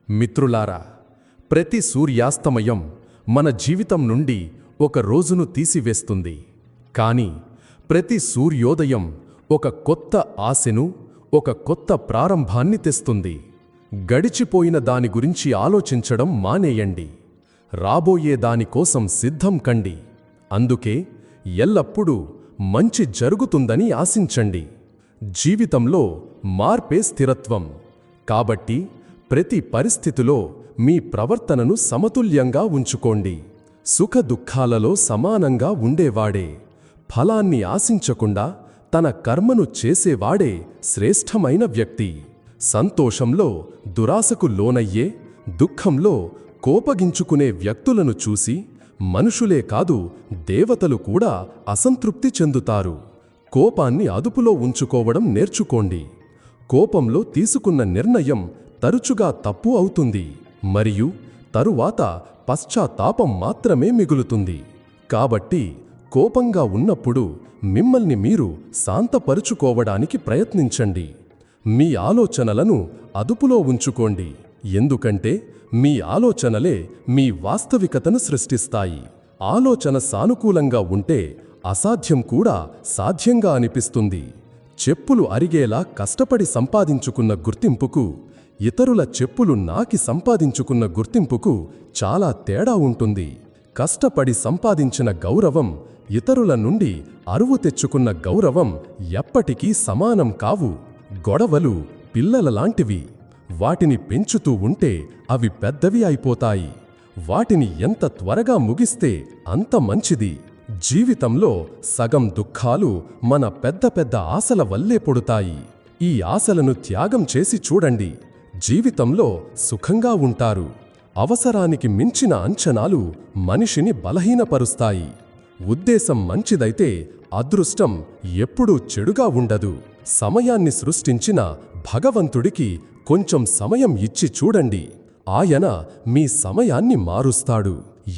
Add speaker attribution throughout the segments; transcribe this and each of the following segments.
Speaker 1: మిత్రులారా, ప్రతి సూర్యాస్తమయం మన జీవితం నుండి ఒక రోజును తీసివేస్తుంది. కానీ ప్రతి సూర్యోదయం ఒక కొత్త ఆశను, ఒక కొత్త ప్రారంభాన్ని తెస్తుంది. గడిచిపోయిన దాని గురించి ఆలోచించడం మానేయండి. రాబోయే దానికోసం సిద్ధం కండి. అందుకే ఎల్లప్పుడూ మంచి జరుగుతుందని ఆశించండి. జీవితంలో మార్పే స్థిరత్వం. కాబట్టి ప్రతి పరిస్థితిలో మీ ప్రవర్తనను సమతుల్యంగా ఉంచుకోండి. సుఖ దుఃఖాలలో సమానంగా ఉండేవాడే, ఫలాన్ని ఆశించకుండా తన కర్మను చేసేవాడే శ్రేష్టమైన వ్యక్తి. సంతోషంలో దురాశకు లోనయ్యే, దుఃఖంలో కోపగించుకునే వ్యక్తులను చూసి మనుషులే కాదు, దేవతలు కూడా అసంతృప్తి చెందుతారు. కోపాన్ని అదుపులో ఉంచుకోవడం నేర్చుకోండి. కోపంలో తీసుకున్న నిర్ణయం తరచుగా తప్పు అవుతుంది మరియు తరువాత పశ్చాత్తాపం మాత్రమే మిగులుతుంది. కాబట్టి కోపంగా ఉన్నప్పుడు మిమ్మల్ని మీరు శాంతపరుచుకోవడానికి ప్రయత్నించండి. మీ ఆలోచనలను అదుపులో ఉంచుకోండి, ఎందుకంటే మీ ఆలోచనలే మీ వాస్తవికతను సృష్టిస్తాయి. ఆలోచన సానుకూలంగా ఉంటే అసాధ్యం కూడా సాధ్యంగా అనిపిస్తుంది. చెప్పులు అరిగేలా కష్టపడి సంపాదించుకున్న గుర్తింపుకు, ఇతరుల చెప్పులు నాకి సంపాదించుకున్న గుర్తింపుకు చాలా తేడా ఉంటుంది. కష్టపడి సంపాదించిన గౌరవం, ఇతరుల నుండి అరువు తెచ్చుకున్న గౌరవం ఎప్పటికీ సమానం కావు. గొడవలు పిల్లలలాంటివి. వాటిని పెంచుతూ ఉంటే అవి పెద్దవి అయిపోతాయి. వాటిని ఎంత త్వరగా ముగిస్తే అంత మంచిది. జీవితంలో సగం దుఃఖాలు మన పెద్ద పెద్ద ఆశల వల్లే పుడతాయి. ఈ ఆశలను త్యాగం చేసి చూడండి. జీవితంలో సుఖంగా ఉంటారు. అవసరానికి మించిన అంచనాలు మనిషిని బలహీనపరుస్తాయి. ఉద్దేశం మంచిదైతే అదృష్టం ఎప్పుడూ చెడుగా ఉండదు. సమయాన్ని సృష్టించిన భగవంతుడికి కొంచెం సమయం ఇచ్చి చూడండి. ఆయన మీ సమయాన్ని మారుస్తాడు.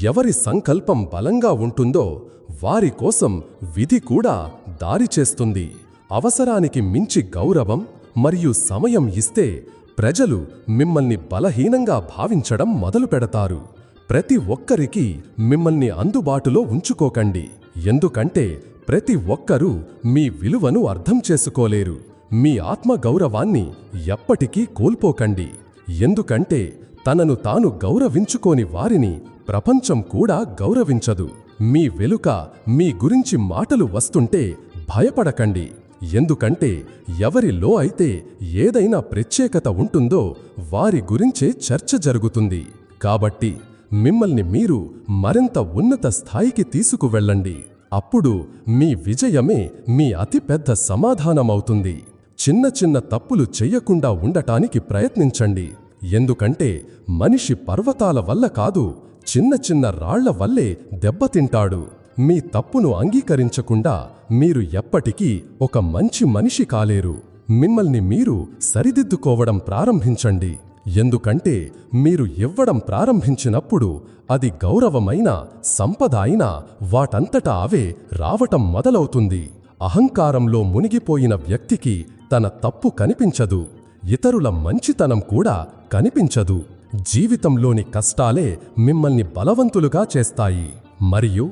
Speaker 1: ఎవరి సంకల్పం బలంగా ఉంటుందో వారి కోసం విధి కూడా దారి చేస్తుంది. అవసరానికి మించి గౌరవం మరియు సమయం ఇస్తే ప్రజలు మిమ్మల్ని బలహీనంగా భావించడం మొదలుపెడతారు. ప్రతి ఒక్కరికి మిమ్మల్ని అందుబాటులో ఉంచుకోకండి, ఎందుకంటే ప్రతి ఒక్కరూ మీ విలువను అర్థం చేసుకోలేరు. మీ ఆత్మగౌరవాన్ని ఎప్పటికీ కోల్పోకండి, ఎందుకంటే తనను తాను గౌరవించుకోని వారిని ప్రపంచం కూడా గౌరవించదు. మీ వెలుక మీ గురించి మాటలు వస్తుంటే భయపడకండి, ఎందుకంటే ఎవరిలో అయితే ఏదైనా ప్రత్యేకత ఉంటుందో వారి గురించే చర్చ జరుగుతుంది. కాబట్టి మిమ్మల్ని మీరు మరింత ఉన్నత స్థాయికి తీసుకువెళ్ళండి. అప్పుడు మీ విజయమే మీ అతిపెద్ద సమాధానమవుతుంది. చిన్న చిన్న తప్పులు చెయ్యకుండా ఉండటానికి ప్రయత్నించండి, ఎందుకంటే మనిషి పర్వతాల వల్ల కాదు, చిన్న చిన్న రాళ్ల వల్లే దెబ్బతింటాడు. మీ తప్పును అంగీకరించకుండా మీరు ఎప్పటికీ ఒక మంచి మనిషి కాలేరు. మిమ్మల్ని మీరు సరిదిద్దుకోవడం ప్రారంభించండి, ఎందుకంటే మీరు ఇవ్వడం ప్రారంభించినప్పుడు అది గౌరవమైన, సంపద అయినా వాటంతటా అవే రావటం మొదలవుతుంది. అహంకారంలో మునిగిపోయిన వ్యక్తికి తన తప్పు కనిపించదు, ఇతరుల మంచితనం కూడా కనిపించదు. జీవితంలోని కష్టాలే మిమ్మల్ని బలవంతులుగా చేస్తాయి, మరియు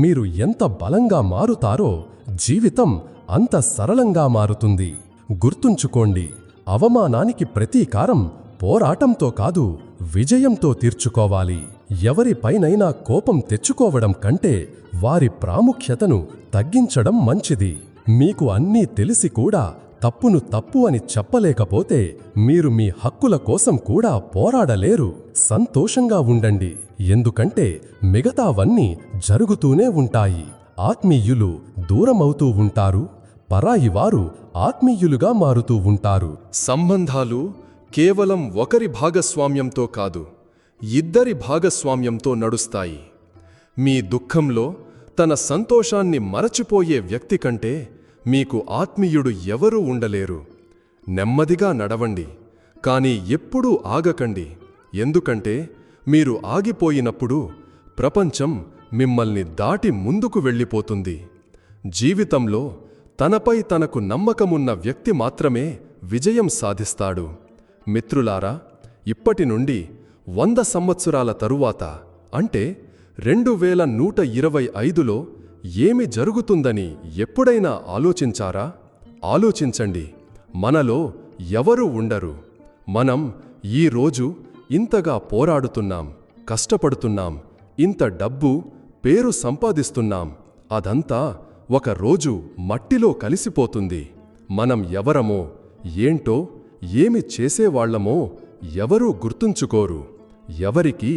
Speaker 1: మీరు ఎంత బలంగా మారుతారో జీవితం అంత సరళంగా మారుతుంది. గుర్తుంచుకోండి, అవమానానికి ప్రతీకారం పోరాటంతో కాదు, విజయంతో తీర్చుకోవాలి. ఎవరిపైనైనా కోపం తెచ్చుకోవడం కంటే వారి ప్రాముఖ్యతను తగ్గించడం మంచిది. మీకు అన్నీ తెలిసి కూడా తప్పును తప్పు అని చెప్పలేకపోతే మీరు మీ హక్కుల కోసం కూడా పోరాడలేరు. సంతోషంగా ఉండండి, ఎందుకంటే మిగతావన్నీ జరుగుతూనే ఉంటాయి. ఆత్మీయులు దూరమవుతూ ఉంటారు, పరాయివారు ఆత్మీయులుగా మారుతూ ఉంటారు.
Speaker 2: సంబంధాలు కేవలం ఒకరి భాగస్వామ్యంతో కాదు, ఇద్దరి భాగస్వామ్యంతో నడుస్తాయి. మీ దుఃఖంలో తన సంతోషాన్ని మరచిపోయే వ్యక్తి కంటే మీకు ఆత్మీయుడు ఎవరూ ఉండలేరు. నెమ్మదిగా నడవండి, కానీ ఎప్పుడూ ఆగకండి, ఎందుకంటే మీరు ఆగిపోయినప్పుడు ప్రపంచం మిమ్మల్ని దాటి ముందుకు వెళ్ళిపోతుంది. జీవితంలో తనపై తనకు నమ్మకమున్న వ్యక్తి మాత్రమే విజయం సాధిస్తాడు. మిత్రులారా, ఇప్పటి నుండి 100 సంవత్సరాల తరువాత అంటే 2125లో ఏమి జరుగుతుందని ఎప్పుడైనా ఆలోచించారా? ఆలోచించండి. మనలో ఎవరూ ఉండరు. మనం ఈరోజు ఇంతగా పోరాడుతున్నాం, కష్టపడుతున్నాం, ఇంత డబ్బు, పేరు సంపాదిస్తున్నాం. అదంతా ఒక రోజు మట్టిలో కలిసిపోతుంది. మనం ఎవరమో, ఏంటో, ఏమి చేసేవాళ్లమో ఎవరూ గుర్తుంచుకోరు. ఎవరికి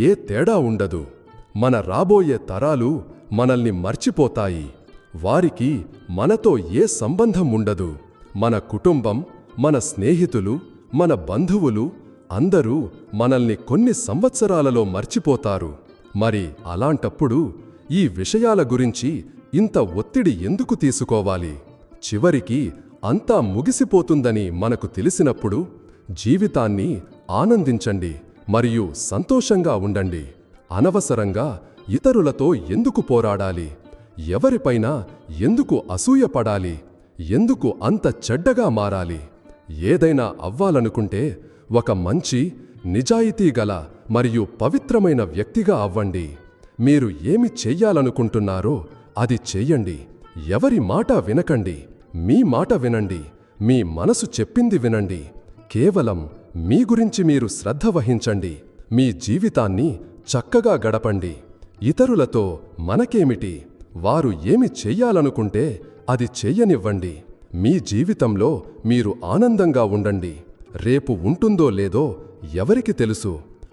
Speaker 2: ఏ తేడా ఉండదు. మన రాబోయే తరాలు మనల్ని మర్చిపోతాయి. వారికి మనతో ఏ సంబంధం ఉండదు. మన కుటుంబం, మన స్నేహితులు, మన బంధువులు అందరూ మనల్ని కొన్ని సంవత్సరాలలో మర్చిపోతారు. మరి అలాంటప్పుడు ఈ విషయాల గురించి ఇంత ఒత్తిడి ఎందుకు తీసుకోవాలి? చివరికి అంతా ముగిసిపోతుందని మనకు తెలిసినప్పుడు జీవితాన్ని ఆనందించండి మరియు సంతోషంగా ఉండండి. అనవసరంగా ఇతరులతో ఎందుకు పోరాడాలి? ఎవరిపైనా ఎందుకు అసూయపడాలి? ఎందుకు అంత చెడ్డగా మారాలి? ఏదైనా అవ్వాలనుకుంటే ఒక మంచి, నిజాయితీగల మరియు పవిత్రమైన వ్యక్తిగా అవ్వండి. మీరు ఏమి చెయ్యాలనుకుంటున్నారో అది చెయ్యండి. ఎవరి మాట వినకండి. మీ మాట వినండి. మీ మనసు చెప్పింది వినండి. కేవలం మీ గురించి మీరు శ్రద్ధ వహించండి. మీ జీవితాన్ని చక్కగా గడపండి. ఇతరులతో మనకేమిటి? వారు ఏమి చెయ్యాలనుకుంటే అది చెయ్యనివ్వండి. మీ జీవితంలో మీరు ఆనందంగా ఉండండి. రేపు ఉంటుందో లేదో ఎవరికి తెలుసు?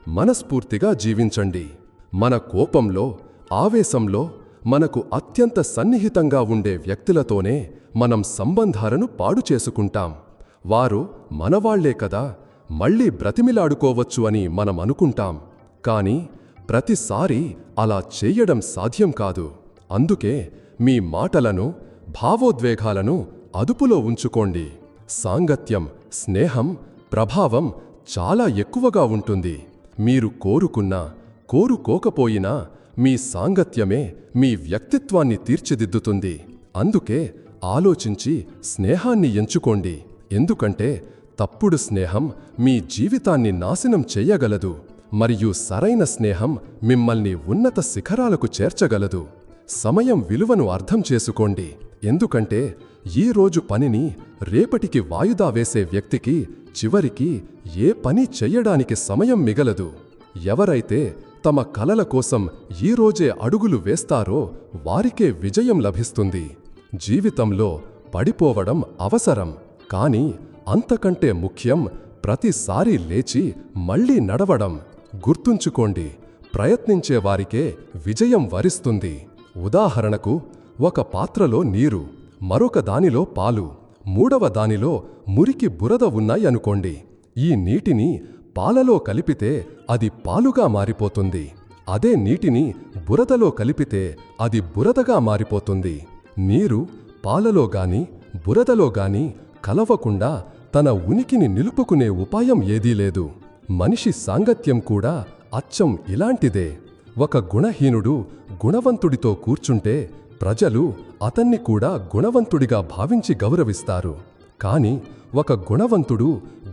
Speaker 2: మనస్ఫూర్తిగా జీవించండి. మన కోపంలో, ఆవేశంలో మనకు అత్యంత సన్నిహితంగా ఉండే వ్యక్తులతోనే మనం సంబంధాలను పాడు చేసుకుంటాం. వారు మనవాళ్లే కదా, మళ్ళీ బ్రతిమిలాడుకోవచ్చు అని మనం అనుకుంటాం. కానీ ప్రతిసారి అలా చెయ్యడం సాధ్యం కాదు. అందుకే మీ మాటలను, భావోద్వేగాలను అదుపులో ఉంచుకోండి. సాంగత్యం, స్నేహం, ప్రభావం చాలా ఎక్కువగా ఉంటుంది. మీరు కోరుకున్నా, కోరుకోకపోయినా మీ సాంగత్యమే మీ వ్యక్తిత్వాన్ని తీర్చిదిద్దుతుంది. అందుకే ఆలోచించి స్నేహాన్ని ఎంచుకోండి. ఎందుకంటే తప్పుడు స్నేహం మీ జీవితాన్ని నాశనం చెయ్యగలదు మరియు సరైన స్నేహం మిమ్మల్ని ఉన్నత శిఖరాలకు చేర్చగలదు. సమయం విలువను అర్థం చేసుకోండి. ఎందుకంటే ఈ రోజు పనిని రేపటికి వాయిదా వేసే వ్యక్తికి చివరికి ఏ పని చెయ్యడానికి సమయం మిగలదు. ఎవరైతే తమ కలల కోసం ఈరోజే అడుగులు వేస్తారో వారికే విజయం లభిస్తుంది. జీవితంలో పడిపోవడం అవసరం, కానీ అంతకంటే ముఖ్యం ప్రతిసారి లేచి మళ్ళీ నడవడం. గుర్తుంచుకోండి, ప్రయత్నించే వారికే విజయం వరిస్తుంది. ఉదాహరణకు, ఒక పాత్రలో నీరు, మరొక దానిలో పాలు, మూడవ దానిలో మురికి బురద ఉన్నాయనుకోండి. ఈ నీటిని పాలలో కలిపితే అది పాలుగా మారిపోతుంది. అదే నీటిని బురదలో కలిపితే అది బురదగా మారిపోతుంది. నీరు పాలలో గాని బురదలో గాని కలవకుండా తన ఉనికిని నిలుపుకునే ఉపాయం ఏదీ లేదు. మనిషి సాంగత్యం కూడా అచ్చం ఇలాంటిదే. ఒక గుణహీనుడు గుణవంతుడితో కూర్చుంటే ప్రజలు అతన్ని కూడా గుణవంతుడిగా భావించి గౌరవిస్తారు. కాని ఒక గుణవంతుడు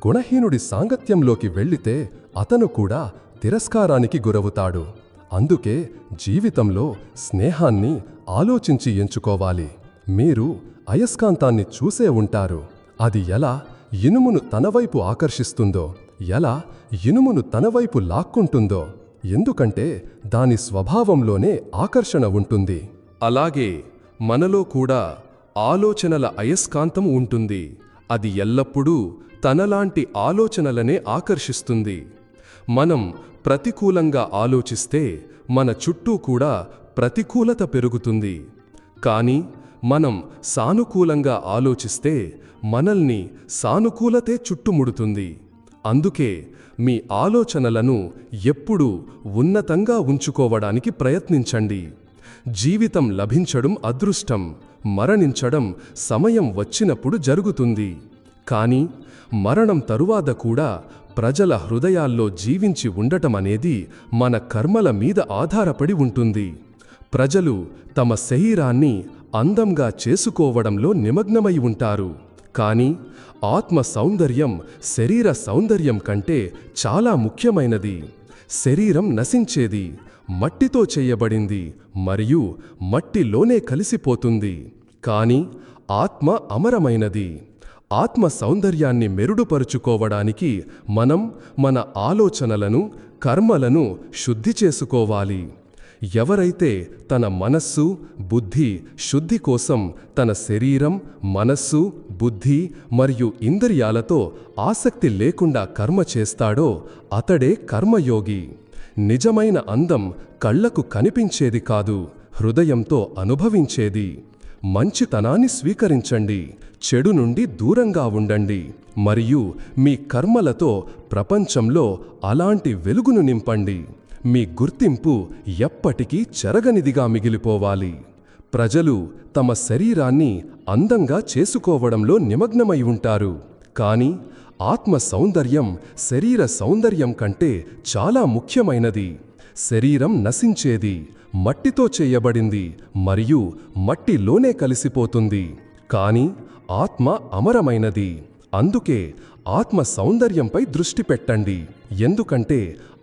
Speaker 2: గుణహీనుడి సాంగత్యంలోకి వెళ్ళితే అతను కూడా తిరస్కారానికి గురవుతాడు. అందుకే జీవితంలో స్నేహాన్ని ఆలోచించి ఎంచుకోవాలి. మీరు అయస్కాంతాన్ని చూసే ఉంటారు. అది ఎలా ఇనుమును తనవైపు ఆకర్షిస్తుందో, ఎలా ఇనుమును తనవైపు లాక్కుంటుందో. ఎందుకంటే దాని స్వభావంలోనే ఆకర్షణ ఉంటుంది.
Speaker 3: అలాగే మనలో కూడా ఆలోచనల అయస్కాంతం ఉంటుంది. అది ఎల్లప్పుడూ తనలాంటి ఆలోచనలనే ఆకర్షిస్తుంది. మనం ప్రతికూలంగా ఆలోచిస్తే మన చుట్టూ కూడా ప్రతికూలత పెరుగుతుంది. కానీ మనం సానుకూలంగా ఆలోచిస్తే మనల్ని సానుకూలతే చుట్టుముడుతుంది. అందుకే మీ ఆలోచనలను ఎప్పుడూ ఉన్నతంగా ఉంచుకోవడానికి ప్రయత్నించండి. జీవితం లభించడం అదృష్టం, మరణించడం సమయం వచ్చినప్పుడు జరుగుతుంది. కానీ మరణం తరువాత కూడా ప్రజల హృదయాల్లో జీవించి ఉండటమనేది మన కర్మల మీద ఆధారపడి ఉంటుంది. ప్రజలు తమ శరీరాన్ని అందంగా చేసుకోవడంలో నిమగ్నమై ఉంటారు. కానీ ఆత్మ సౌందర్యం శరీర సౌందర్యం కంటే చాలా ముఖ్యమైనది. శరీరం నశించేది, మట్టితో చేయబడింది మరియు మట్టిలోనే కలిసిపోతుంది. కానీ ఆత్మ అమరమైనది. ఆత్మ సౌందర్యాన్ని మెరుగుపరుచుకోవడానికి మనం మన ఆలోచనలను, కర్మలను శుద్ధి చేసుకోవాలి. ఎవరైతే తన మనస్సు, బుద్ధి శుద్ధి కోసం తన శరీరం, మనస్సు, బుద్ధి మరియు ఇంద్రియాలతో ఆసక్తి లేకుండా కర్మ చేస్తాడో అతడే కర్మయోగి. నిజమైన అందం కళ్లకు కనిపించేది కాదు, హృదయంతో అనుభవించేది. మంచితనాన్ని స్వీకరించండి, చెడు నుండి దూరంగా ఉండండి మరియు మీ కర్మలతో ప్రపంచంలో అలాంటి వెలుగును నింపండి. మీ గుర్తింపు ఎప్పటికీ చెరగనిదిగా మిగిలిపోవాలి. ప్రజలు తమ శరీరాన్ని అందంగా చేసుకోవడంలో నిమగ్నమై ఉంటారు. కానీ ఆత్మ సౌందర్యం శరీర సౌందర్యం కంటే చాలా ముఖ్యమైనది. శరీరం నశించేది, మట్టితో చేయబడింది మరియు మట్టిలోనే కలిసిపోతుంది. కానీ ఆత్మ అమరమైనది. అందుకే ఆత్మ సౌందర్యంపై దృష్టి పెట్టండి. ఎందుకంటే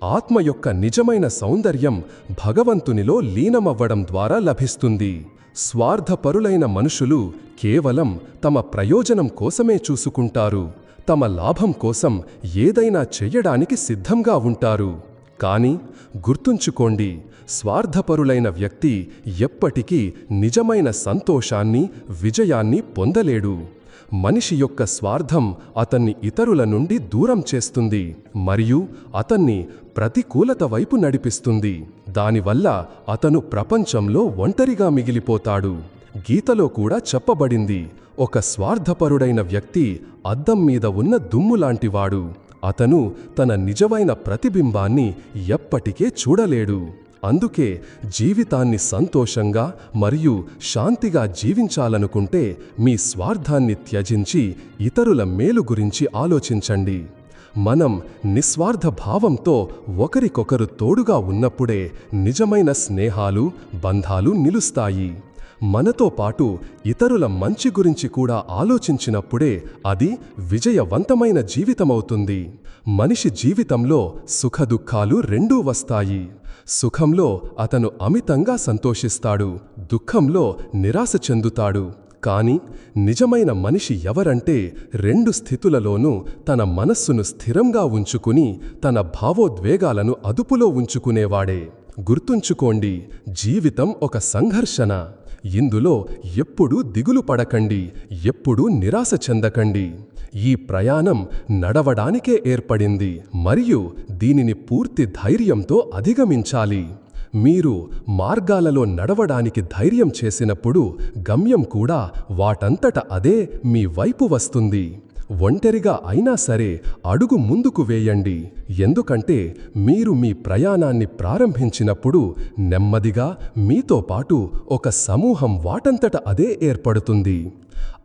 Speaker 3: ఆత్మ యొక్క నిజమైన సౌందర్యం భగవంతునిలో లీనమవ్వడం ద్వారా లభిస్తుంది. స్వార్థపరులైన మనుషులు కేవలం తమ ప్రయోజనం కోసమే చూసుకుంటారు. తమ లాభం కోసం ఏదైనా చెయ్యడానికి సిద్ధంగా ఉంటారు. కానీ గుర్తుంచుకోండి, స్వార్థపరులైన వ్యక్తి ఎప్పటికీ నిజమైన సంతోషాన్ని, విజయాన్ని పొందలేడు. మనిషి యొక్క స్వార్థం అతన్ని ఇతరుల నుండి దూరం చేస్తుంది మరియు అతన్ని ప్రతికూలత వైపు నడిపిస్తుంది. దానివల్ల అతను ప్రపంచంలో ఒంటరిగా మిగిలిపోతాడు. గీతలో కూడా చెప్పబడింది, ఒక స్వార్థపరుడైన వ్యక్తి అద్దం మీద ఉన్న దుమ్ములాంటివాడు. అతను తన నిజమైన ప్రతిబింబాన్ని ఎప్పటికే చూడలేడు. అందుకే జీవితాన్ని సంతోషంగా మరియు శాంతిగా జీవించాలనుకుంటే మీ స్వార్థాన్ని త్యజించి ఇతరుల మేలు గురించి ఆలోచించండి. మనం నిస్వార్థ భావంతో ఒకరికొకరు తోడుగా ఉన్నప్పుడే నిజమైన స్నేహాలు, బంధాలు నిలుస్తాయి. మనతో పాటు ఇతరుల మంచి గురించి కూడా ఆలోచించినప్పుడే అది విజయవంతమైన జీవితమవుతుంది. మనిషి జీవితంలో సుఖదుఖాలు రెండూ వస్తాయి. సుఖంలో అతను అమితంగా సంతోషిస్తాడు, దుఃఖంలో నిరాశ చెందుతాడు. కాని నిజమైన మనిషి ఎవరంటే రెండు స్థితులలోనూ తన మనస్సును స్థిరంగా ఉంచుకుని తన భావోద్వేగాలను అదుపులో ఉంచుకునేవాడే. గుర్తుంచుకోండి, జీవితం ఒక సంఘర్షణ. ఇందులో ఎప్పుడూ దిగులు పడకండి, ఎప్పుడూ నిరాశ చెందకండి. ఈ ప్రయాణం నడవడానికే ఏర్పడింది మరియు దీనిని పూర్తి ధైర్యంతో అధిగమించాలి. మీరు మార్గాలలో నడవడానికి ధైర్యం చేసినప్పుడు గమ్యం కూడా వాటంతట అదే మీ వైపు వస్తుంది. ఒంటరిగా అయినా సరే అడుగు ముందుకు వేయండి. ఎందుకంటే మీరు మీ ప్రయాణాన్ని ప్రారంభించినప్పుడు నెమ్మదిగా మీతో పాటు ఒక సమూహం వాటంతట అదే ఏర్పడుతుంది.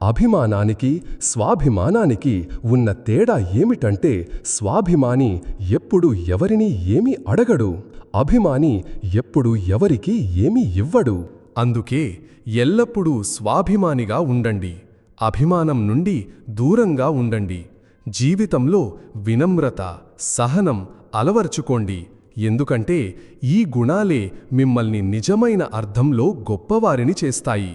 Speaker 3: అభిమానానికి, స్వాభిమానానికి ఉన్న తేడా ఏమిటంటే స్వాభిమాని ఎప్పుడూ ఎవరినీ ఏమీ అడగడు, అభిమాని ఎప్పుడూ ఎవరికీ ఏమీ ఇవ్వడు.
Speaker 1: అందుకే ఎల్లప్పుడూ స్వాభిమానిగా ఉండండి, అభిమానం నుండి దూరంగా ఉండండి. జీవితంలో వినమ్రత, సహనం అలవర్చుకోండి. ఎందుకంటే ఈ గుణాలే మిమ్మల్ని నిజమైన అర్థంలో గొప్పవారిని చేస్తాయి.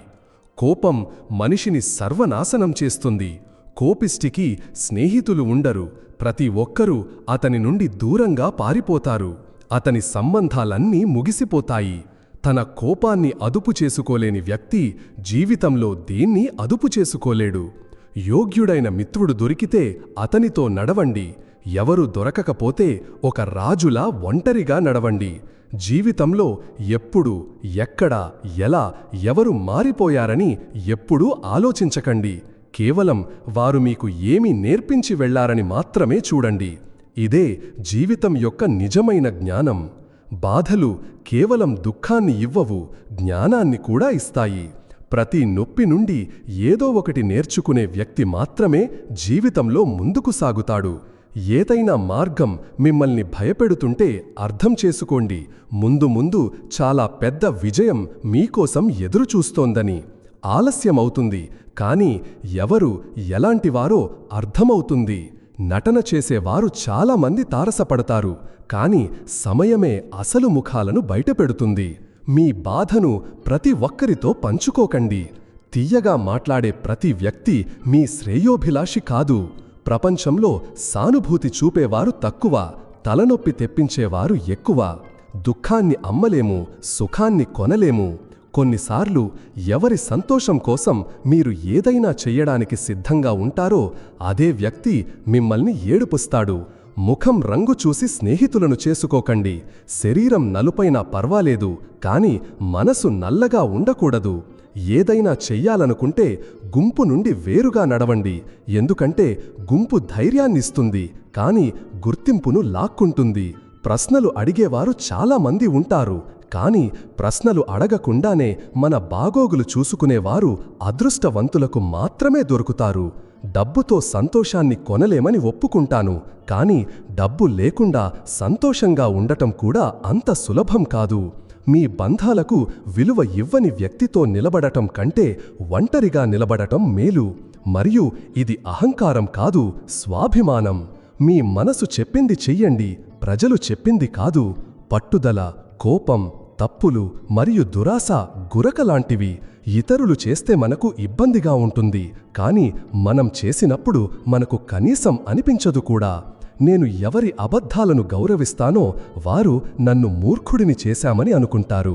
Speaker 1: కోపం మనిషిని సర్వనాశనం చేస్తుంది. కోపిష్టికి స్నేహితులు ఉండరు. ప్రతి ఒక్కరూ అతని నుండి దూరంగా పారిపోతారు. అతని సంబంధాలన్నీ ముగిసిపోతాయి. తన కోపాన్ని అదుపు చేసుకోలేని వ్యక్తి జీవితంలో దేన్ని అదుపు చేసుకోలేడు. యోగ్యుడైన మిత్రుడు దొరికితే అతనితో నడవండి. ఎవరు దొరకకపోతే ఒక రాజులా ఒంటరిగా నడవండి. జీవితంలో ఎప్పుడు, ఎక్కడ, ఎలా, ఎవరు మారిపోయారని ఎప్పుడూ ఆలోచించకండి. కేవలం వారు మీకు ఏమి నేర్పించి వెళ్లారని మాత్రమే చూడండి. ఇదే జీవితం యొక్క నిజమైన జ్ఞానం. బాధలు కేవలం దుఃఖాన్ని ఇవ్వవు, జ్ఞానాన్ని కూడా ఇస్తాయి. ప్రతి నొప్పి నుండి ఏదో ఒకటి నేర్చుకునే వ్యక్తి మాత్రమే జీవితంలో ముందుకు సాగుతాడు. ఏదైనా మార్గం మిమ్మల్ని భయపెడుతుంటే అర్థం చేసుకోండి, ముందు ముందు చాలా పెద్ద విజయం మీకోసం ఎదురుచూస్తోందని. ఆలస్యమవుతుంది, కానీ ఎవరు ఎలాంటివారో అర్థమవుతుంది. నటన చేసేవారు చాలామంది తారసపడతారు, కాని సమయమే అసలు ముఖాలను బయటపెడుతుంది. మీ బాధను ప్రతి ఒక్కరితో పంచుకోకండి. తీయగా మాట్లాడే ప్రతి వ్యక్తి మీ శ్రేయోభిలాషి కాదు. ప్రపంచంలో సానుభూతి చూపేవారు తక్కువ, తలనొప్పి తెప్పించేవారు ఎక్కువ. దుఃఖాన్ని అమ్మలేము, సుఖాన్ని కొనలేము. కొన్నిసార్లు ఎవరి సంతోషం కోసం మీరు ఏదైనా చెయ్యడానికి సిద్ధంగా ఉంటారో అదే వ్యక్తి మిమ్మల్ని ఏడుపుస్తాడు. ముఖం రంగు చూసి స్నేహితులను చేసుకోకండి. శరీరం నలుపైనా పర్వాలేదు, కాని మనసు నల్లగా ఉండకూడదు. ఏదైనా చెయ్యాలనుకుంటే గుంపు నుండి వేరుగా నడవండి. ఎందుకంటే గుంపు ధైర్యాన్నిస్తుంది, కాని గుర్తింపును లాక్కుంటుంది. ప్రశ్నలు అడిగేవారు చాలామంది ఉంటారు, కాని ప్రశ్నలు అడగకుండానే మన బాగోగులు చూసుకునేవారు అదృష్టవంతులకు మాత్రమే దొరుకుతారు. డబ్బుతో సంతోషాన్ని కొనలేమని ఒప్పుకుంటాను, కాని డబ్బు లేకుండా సంతోషంగా ఉండటం కూడా అంత సులభం కాదు. మీ బంధాలకు విలువ ఇవ్వని వ్యక్తితో నిలబడటం కంటే ఒంటరిగా నిలబడటం మేలు. మరియు ఇది అహంకారం కాదు, స్వాభిమానం. మీ మనసు చెప్పింది చెయ్యండి, ప్రజలు చెప్పింది కాదు. పట్టుదల, కోపం, తప్పులు మరియు దురాశ గురకలాంటివి. ఇతరులు చేస్తే మనకు ఇబ్బందిగా ఉంటుంది, కాని మనం చేసినప్పుడు మనకు కనీసం అనిపించదు కూడా. నేను ఎవరి అబద్ధాలను గౌరవిస్తానో వారు నన్ను మూర్ఖుడిని చేశామని అనుకుంటారు.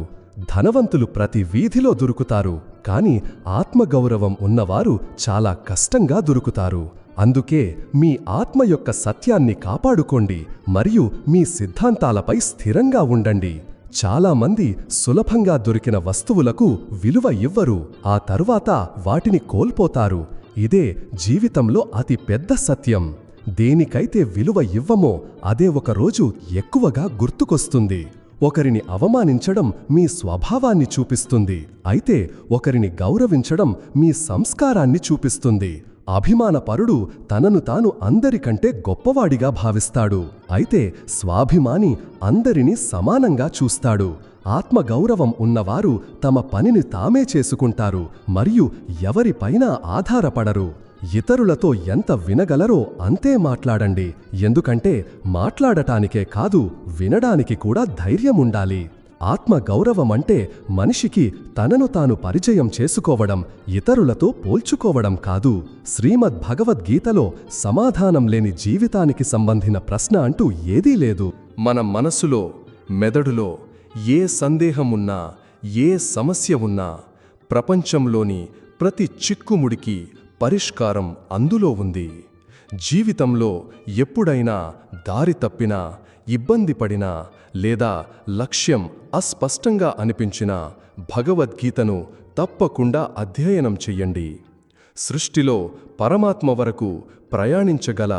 Speaker 1: ధనవంతులు ప్రతి వీధిలో దొరుకుతారు, కాని ఆత్మగౌరవం ఉన్నవారు చాలా కష్టంగా దొరుకుతారు. అందుకే మీ ఆత్మ యొక్క సత్యాన్ని కాపాడుకోండి మరియు మీ సిద్ధాంతాలపై స్థిరంగా ఉండండి. చాలామంది సులభంగా దొరికిన వస్తువులకు విలువ ఇవ్వరు, ఆ తరువాత వాటిని కోల్పోతారు. ఇదే జీవితంలో అతి పెద్ద సత్యం. దేనికైతే విలువ ఇవ్వమో అదే ఒకరోజు ఎక్కువగా గుర్తుకొస్తుంది. ఒకరిని అవమానించడం మీ స్వభావాన్ని చూపిస్తుంది, అయితే ఒకరిని గౌరవించడం మీ సంస్కారాన్ని చూపిస్తుంది. అభిమానపరుడు తనను తాను అందరికంటే గొప్పవాడిగా భావిస్తాడు, అయితే స్వాభిమాని అందరినీ సమానంగా చూస్తాడు. ఆత్మగౌరవం ఉన్నవారు తమ పనిని తామే చేసుకుంటారు మరియు ఎవరిపైన ఆధారపడరు. ఇతరులతో ఎంత వినగలరో అంతే మాట్లాడండి, ఎందుకంటే మాట్లాడటానికే కాదు వినడానికి కూడా ధైర్యముండాలి. ఆత్మగౌరవమంటే మనిషికి తనను తాను పరిచయం చేసుకోవడం, ఇతరులతో పోల్చుకోవడం కాదు. శ్రీమద్ భగవద్గీతలో సమాధానం లేని జీవితానికి సంబంధించిన ప్రశ్న అంటూ ఏదీ లేదు.
Speaker 2: మన మనసులో, మెదడులో ఏ సందేహమున్నా, ఏ సమస్య ఉన్నా ప్రపంచంలోని ప్రతి చిక్కుముడికి పరిష్కారం అందులో ఉంది. జీవితంలో ఎప్పుడైనా దారి తప్పినా, ఇబ్బంది పడినా లేదా లక్ష్యం అస్పష్టంగా అనిపించినా భగవద్గీతను తప్పకుండా అధ్యయనం చెయ్యండి. సృష్టిలో పరమాత్మ వరకు ప్రయాణించగల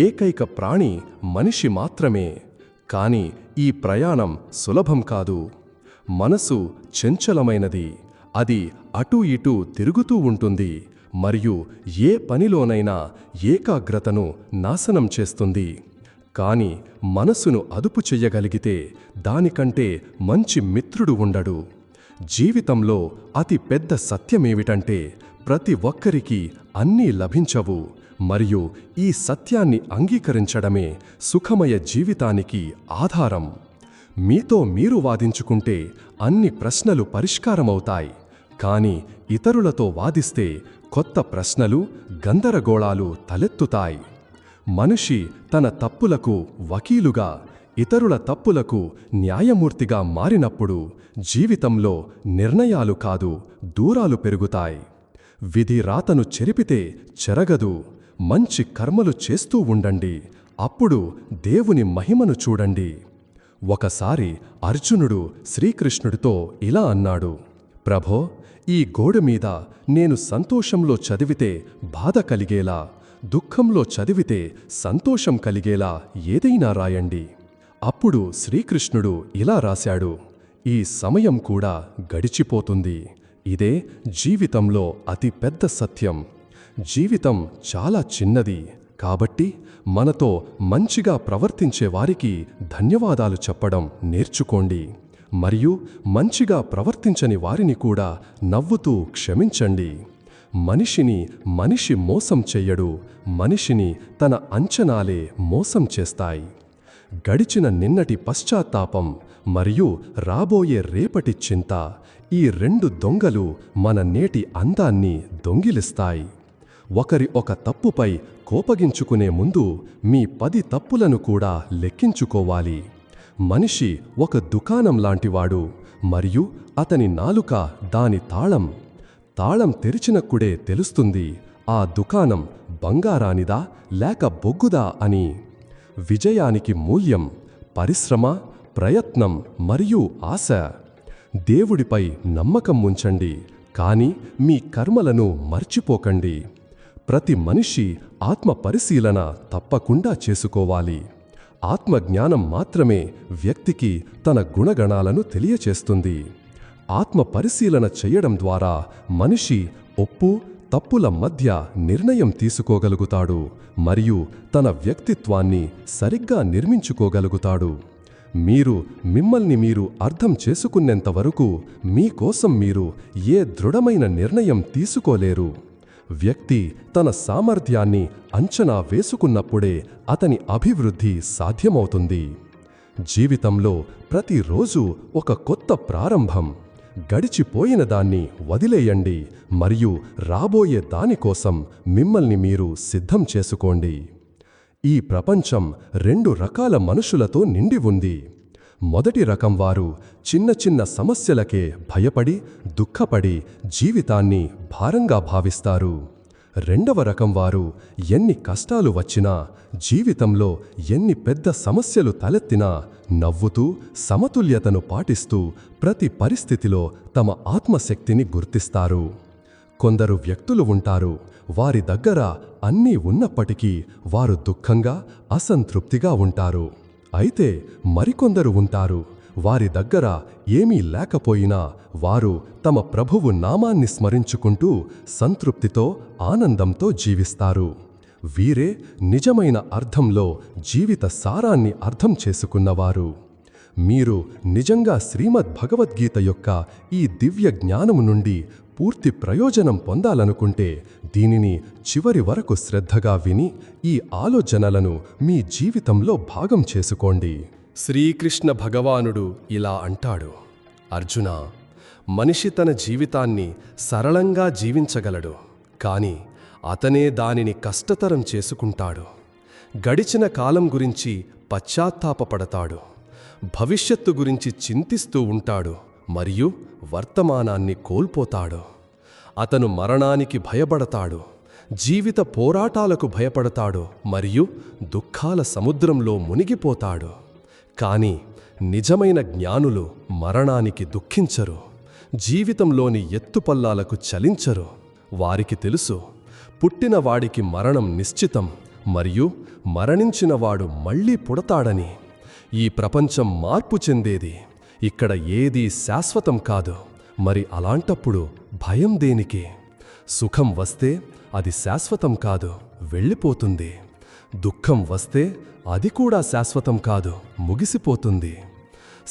Speaker 2: ఏకైక ప్రాణి మనిషి మాత్రమే. కాని ఈ ప్రయాణం సులభం కాదు. మనసు చంచలమైనది, అది అటూ ఇటూ తిరుగుతూ ఉంటుంది మరియు ఏ పనిలోనైనా ఏకాగ్రతను నాశనం చేస్తుంది. కాని మనసును అదుపు చెయ్యగలిగితే దానికంటే మంచి మిత్రుడు ఉండడు. జీవితంలో అతి పెద్ద సత్యమేమిటంటే ప్రతి ఒక్కరికి అన్నీ లభించవు మరియు ఈ సత్యాన్ని అంగీకరించడమే సుఖమయ జీవితానికి ఆధారం. మీతో మీరు వాదించుకుంటే అన్ని ప్రశ్నలు పరిష్కారమవుతాయి, కాని ఇతరులతో వాదిస్తే కొత్త ప్రశ్నలు, గందరగోళాలు తలెత్తుతాయి. మనిషి తన తప్పులకు వకీలుగా, ఇతరుల తప్పులకు న్యాయమూర్తిగా మారినప్పుడు జీవితంలో నిర్ణయాలు కాదు దూరాలు పెరుగుతాయి. విధి రాతను చెరిపితే చెరగదు. మంచి కర్మలు చేస్తూ ఉండండి, అప్పుడు దేవుని మహిమను చూడండి. ఒకసారి అర్జునుడు శ్రీకృష్ణుడితో ఇలా అన్నాడు, ప్రభో, ఈ గోడ మీద నేను సంతోషంలో చదివితే బాధ కలిగేలా, దుఃఖంలో చదివితే సంతోషం కలిగేలా ఏదైనా రాయండి. అప్పుడు శ్రీకృష్ణుడు ఇలా రాశాడు, ఈ సమయం కూడా గడిచిపోతుంది. ఇదే జీవితంలో అతి పెద్ద సత్యం. జీవితం చాలా చిన్నది, కాబట్టి మనతో మంచిగా ప్రవర్తించే వారికి ధన్యవాదాలు చెప్పడం నేర్చుకోండి.
Speaker 3: మరియు మంచిగా ప్రవర్తించని వారిని కూడా నవ్వుతూ క్షమించండి. మనిషి మోసం చెయ్యడు, మనిషిని తన అంచనాలే మోసం చేస్తాయి. గడిచిన నిన్నటి పశ్చాత్తాపం మరియు రాబోయే రేపటి చింత, ఈ రెండు దొంగలు మన నేటి అందాన్ని దొంగిలిస్తాయి. ఒకరి ఒక తప్పుపై కోపగించుకునే ముందు మీ 10 తప్పులను కూడా లెక్కించుకోవాలి. మనిషి ఒక దుకాణం లాంటివాడు మరియు అతని నాలుక దాని తాళం. తాళం తెరిచినప్పుడే తెలుస్తుంది ఆ దుకాణం బంగారానిదా లేక బొగ్గుదా అని. విజయానికి మూల్యం పరిశ్రమ, ప్రయత్నం మరియు ఆశ. దేవుడిపై నమ్మకం ఉంచండి, కానీ మీ కర్మలను మర్చిపోకండి. ప్రతి మనిషి ఆత్మ పరిశీలన తప్పకుండా చేసుకోవాలి. ఆత్మజ్ఞానం మాత్రమే వ్యక్తికి తన గుణగణాలను తెలియచేస్తుంది. ఆత్మ పరిశీలన చేయడం ద్వారా మనిషి ఒప్పు, తప్పుల మధ్య నిర్ణయం తీసుకోగలుగుతాడు మరియు తన వ్యక్తిత్వాన్ని సరిగ్గా నిర్మించుకోగలుగుతాడు. మిమ్మల్ని మీరు అర్థం చేసుకునేంతవరకు మీకోసం మీరు ఏ దృఢమైన నిర్ణయం తీసుకోలేరు. వ్యక్తి తన సామర్థ్యాన్ని అంచనా వేసుకున్నప్పుడే అతని అభివృద్ధి సాధ్యమవుతుంది. జీవితంలో ప్రతిరోజు ఒక కొత్త ప్రారంభం. గడిచిపోయిన దాన్ని వదిలేయండి మరియు రాబోయే దానికోసం మిమ్మల్ని మీరు సిద్ధం చేసుకోండి. ఈ ప్రపంచం 2 రకాల మనుషులతో నిండి ఉంది. మొదటి రకం వారు చిన్న చిన్న సమస్యలకే భయపడి, దుఃఖపడి జీవితాన్ని భారంగా భావిస్తారు. రెండవ రకం వారు ఎన్ని కష్టాలు వచ్చినా, జీవితంలో ఎన్ని పెద్ద సమస్యలు తలెత్తినా నవ్వుతూ, సమతుల్యతను పాటిస్తూ ప్రతి పరిస్థితిలో తమ ఆత్మశక్తిని గుర్తిస్తారు. కొందరు వ్యక్తులు ఉంటారు, వారి దగ్గర అన్నీ ఉన్నప్పటికీ వారు దుఃఖంగా, అసంతృప్తిగా ఉంటారు. అయితే మరికొందరు ఉంటారు, వారి దగ్గర ఏమీ లేకపోయినా వారు తమ ప్రభువు నామాన్ని స్మరించుకుంటూ సంతృప్తితో, ఆనందంతో జీవిస్తారు. వీరే నిజమైన అర్థంలో జీవిత సారాన్ని అర్థం చేసుకున్నవారు. మీరు నిజంగా శ్రీమద్ భగవద్గీత యొక్క ఈ దివ్య జ్ఞానము నుండి పూర్తి ప్రయోజనం పొందాలనుకుంటే దీనిని చివరి వరకు శ్రద్ధగా విని ఈ ఆలోచనలను మీ జీవితంలో భాగం చేసుకోండి.
Speaker 1: శ్రీకృష్ణ భగవానుడు ఇలా అంటాడు, అర్జునా, మనిషి తన జీవితాన్ని సరళంగా జీవించగలడు, కాని అతనే దానిని కష్టతరం చేసుకుంటాడు. గడిచిన కాలం గురించి పశ్చాత్తాపపడతాడు, భవిష్యత్తు గురించి చింతిస్తూ ఉంటాడు మరియు వర్తమానాన్ని కోల్పోతాడు. అతను మరణానికి భయపడతాడు, జీవిత పోరాటాలకు భయపడతాడు మరియు దుఃఖాల సముద్రంలో మునిగిపోతాడు. కాని నిజమైన జ్ఞానులు మరణానికి దుఃఖించరు, జీవితంలోని ఎత్తుపల్లాలకు చలించరు. వారికి తెలుసు, పుట్టినవాడికి మరణం నిశ్చితం మరియు మరణించినవాడు మళ్ళీ పుడతాడని. ఈ ప్రపంచం మార్పు చెందేది, ఇక్కడ ఏదీ శాశ్వతం కాదు. మరి అలాంటప్పుడు భయం దేనికి? సుఖం వస్తే అది శాశ్వతం కాదు, వెళ్ళిపోతుంది. దుఃఖం వస్తే అది కూడా శాశ్వతం కాదు, ముగిసిపోతుంది.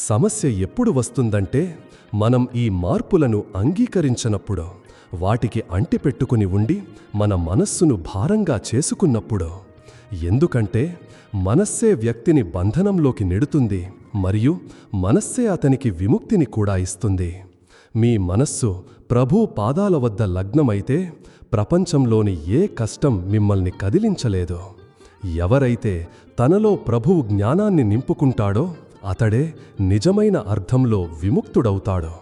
Speaker 1: సమస్య ఎప్పుడు వస్తుందంటే మనం ఈ మార్పులను అంగీకరించనప్పుడు, వాటికి అంటిపెట్టుకుని ఉండి మన మనస్సును భారంగా చేసుకున్నప్పుడు. ఎందుకంటే మనస్సే వ్యక్తిని బంధనంలోకి నెడుతుంది మరియు మనస్సే అతనికి విముక్తిని కూడా ఇస్తుంది. మీ మనస్సు ప్రభు పాదాల వద్ద లగ్నమైతే ప్రపంచంలోని ఏ కష్టం మిమ్మల్ని కదిలించలేదు. ఎవరైతే తనలో ప్రభువు జ్ఞానాన్ని నింపుకుంటాడో అతడే నిజమైన అర్థంలో విముక్తుడవుతాడు.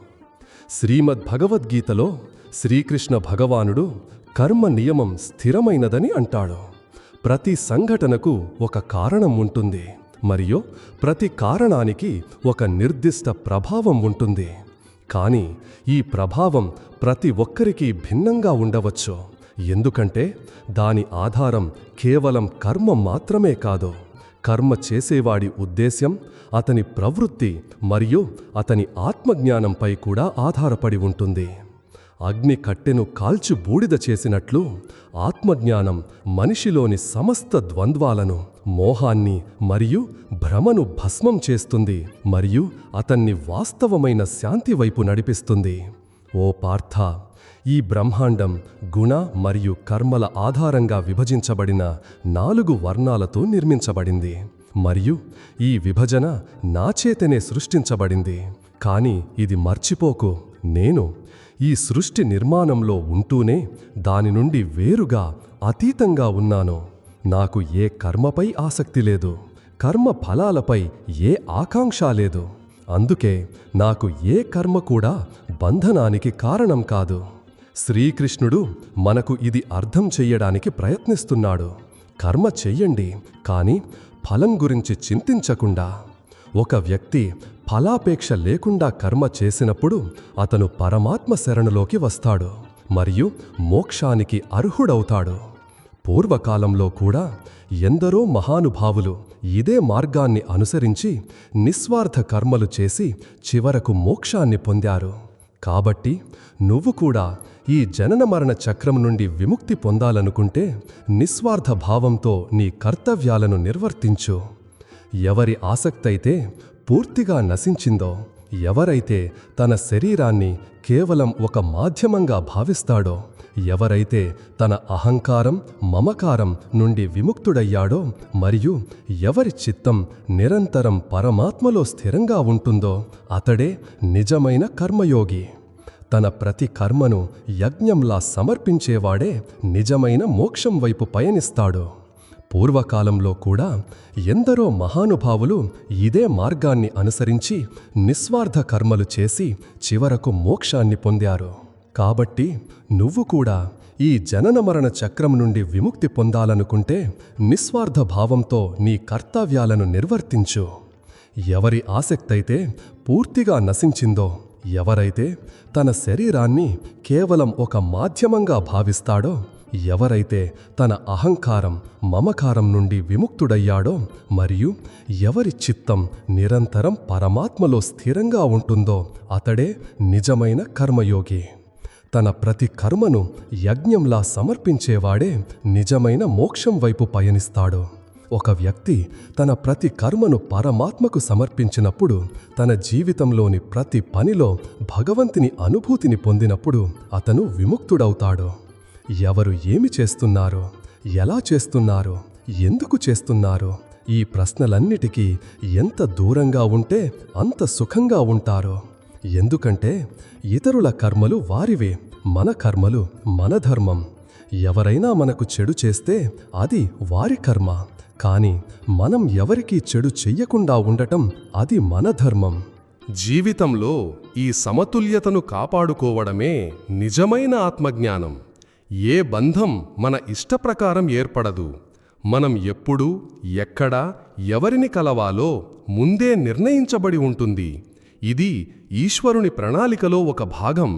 Speaker 1: శ్రీమద్ భగవద్గీతలో శ్రీకృష్ణ భగవానుడు కర్మ నియమం స్థిరమైనదని అంటాడు. ప్రతి సంఘటనకు ఒక కారణం ఉంటుంది మరియు ప్రతి కారణానికి ఒక నిర్దిష్ట ప్రభావం ఉంటుంది. కానీ ఈ ప్రభావం ప్రతి ఒక్కరికి భిన్నంగా ఉండవచ్చు, ఎందుకంటే దాని ఆధారం కేవలం కర్మ మాత్రమే కాదు, కర్మ చేసేవాడి ఉద్దేశ్యం, అతని ప్రవృత్తి మరియు అతని ఆత్మజ్ఞానంపై కూడా ఆధారపడి ఉంటుంది. అగ్ని కట్టెను కాల్చి బూడిద చేసినట్లు ఆత్మజ్ఞానం మనిషిలోని సమస్త ద్వంద్వాలను, మోహాన్ని మరియు భ్రమను భస్మం చేస్తుంది మరియు అతన్ని వాస్తవమైన శాంతి వైపు నడిపిస్తుంది. ఓ పార్థ, ఈ బ్రహ్మాండం గుణ మరియు కర్మల ఆధారంగా విభజించబడిన 4 వర్ణాలతో నిర్మించబడింది మరియు ఈ విభజన నాచేతనే సృష్టించబడింది. కాని ఇది మర్చిపోకు, నేను ఈ సృష్టి నిర్మాణంలో ఉంటూనే దాని నుండి వేరుగా అతీతంగా ఉన్నాను. నాకు ఏ కర్మపై ఆసక్తి లేదు, కర్మ ఫలాలపై ఏ ఆకాంక్ష లేదు. అందుకే నాకు ఏ కర్మ కూడా బంధనానికి కారణం కాదు. శ్రీకృష్ణుడు మనకు ఇది అర్థం చెయ్యడానికి ప్రయత్నిస్తున్నాడు. కర్మ చెయ్యండి, కానీ ఫలం గురించి చింతించకుండా. ఒక వ్యక్తి ఫలాపేక్ష లేకుండా కర్మ చేసినప్పుడు అతను పరమాత్మ శరణులోకి వస్తాడు మరియు మోక్షానికి అర్హుడవుతాడు. పూర్వకాలంలో కూడా ఎందరో మహానుభావులు ఇదే మార్గాన్ని అనుసరించి నిస్వార్థ కర్మలు చేసి చివరకు మోక్షాన్ని పొందారు. కాబట్టి నువ్వు కూడా ఈ జనన మరణ చక్రం నుండి విముక్తి పొందాలనుకుంటే నిస్వార్థ భావంతో నీ కర్తవ్యాలను నిర్వర్తించు. ఎవరి ఆసక్తైతే పూర్తిగా నశించిందో, ఎవరైతే తన శరీరాన్ని కేవలం ఒక మాధ్యమంగా భావిస్తాడో, ఎవరైతే తన అహంకారం మమకారం నుండి విముక్తుడయ్యాడో మరియు ఎవరి చిత్తం నిరంతరం పరమాత్మలో స్థిరంగా ఉంటుందో అతడే నిజమైన కర్మయోగి. తన ప్రతి కర్మను యజ్ఞంలా సమర్పించేవాడే నిజమైన మోక్షం వైపు పయనిస్తాడు. పూర్వకాలంలో కూడా ఎందరో మహానుభావులు ఇదే మార్గాన్ని అనుసరించి నిస్వార్థ కర్మలు చేసి చివరకు మోక్షాన్ని పొందారు. కాబట్టి నువ్వు కూడా ఈ జనన మరణ చక్రం నుండి విముక్తి పొందాలనుకుంటే నిస్వార్థ భావంతో నీ కర్తవ్యాలను నిర్వర్తించు. ఎవరి ఆసక్తైతే పూర్తిగా నశించిందో, ఎవరైతే తన శరీరాన్ని కేవలం ఒక మాధ్యమంగా భావిస్తాడో, ఎవరైతే తన అహంకారం మమకారం నుండి విముక్తుడయ్యాడో మరియు ఎవరి చిత్తం నిరంతరం పరమాత్మలో స్థిరంగా ఉంటుందో అతడే నిజమైన కర్మయోగి. తన ప్రతి కర్మను యజ్ఞంలా సమర్పించేవాడే నిజమైన మోక్షం వైపు పయనిస్తాడు. ఒక వ్యక్తి తన ప్రతి కర్మను పరమాత్మకు సమర్పించినప్పుడు, తన జీవితంలోని ప్రతి పనిలో భగవంతుని అనుభూతిని పొందినప్పుడు అతను విముక్తుడవుతాడు. ఎవరు ఏమి చేస్తున్నారో, ఎలా చేస్తున్నారో, ఎందుకు చేస్తున్నారో, ఈ ప్రశ్నలన్నిటికీ ఎంత దూరంగా ఉంటే అంత సుఖంగా ఉంటారో. ఎందుకంటే ఇతరుల కర్మలు వారివే, మన కర్మలు మన ధర్మం. ఎవరైనా మనకు చెడు చేస్తే అది వారి కర్మ, కానీ మనం ఎవరికీ చెడు చెయ్యకుండా ఉండటం అది మన ధర్మం.
Speaker 2: జీవితంలో ఈ సమతుల్యతను కాపాడుకోవడమే నిజమైన ఆత్మజ్ఞానం. ఏ బంధం మన ఇష్టప్రకారం ఏర్పడదు. మనం ఎప్పుడు, ఎక్కడ, ఎవరిని కలవాలో ముందే నిర్ణయించబడి ఉంటుంది. ఇది ఈశ్వరుని ప్రణాళికలో ఒక భాగం.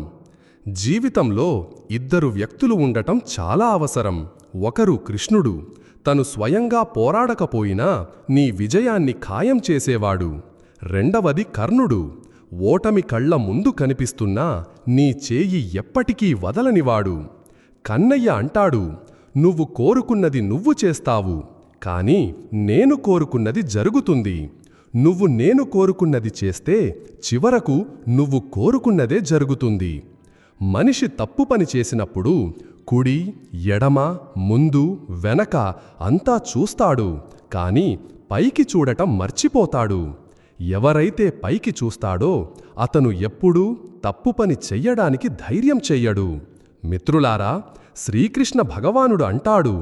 Speaker 2: జీవితంలో 2 వ్యక్తులు ఉండటం చాలా అవసరం. ఒకరు కృష్ణుడు, తను స్వయంగా పోరాడకపోయినా నీ విజయాన్ని ఖాయం చేసేవాడు. రెండవది కర్ణుడు, ఓటమి కళ్ల ముందు కనిపిస్తున్నా నీ చేయి ఎప్పటికీ వదలనివాడు. కన్నయ్య అంటాడు, నువ్వు కోరుకున్నది నువ్వు చేస్తావు, కానీ నేను కోరుకున్నది జరుగుతుంది. నువ్వు నేను కోరుకున్నది చేస్తే చివరకు నువ్వు కోరుకున్నదే జరుగుతుంది. మనిషి తప్పు పని చేసినప్పుడు కుడి, ఎడమ, ముందు, వెనక అంతా చూస్తాడు, కానీ పైకి చూడటం మర్చిపోతాడు. ఎవరైతే పైకి చూస్తాడో అతను ఎప్పుడూ తప్పు పని చెయ్యడానికి ధైర్యం చెయ్యడు. మిత్రులారా, శ్రీకృష్ణ భగవానుడు అంటాడు,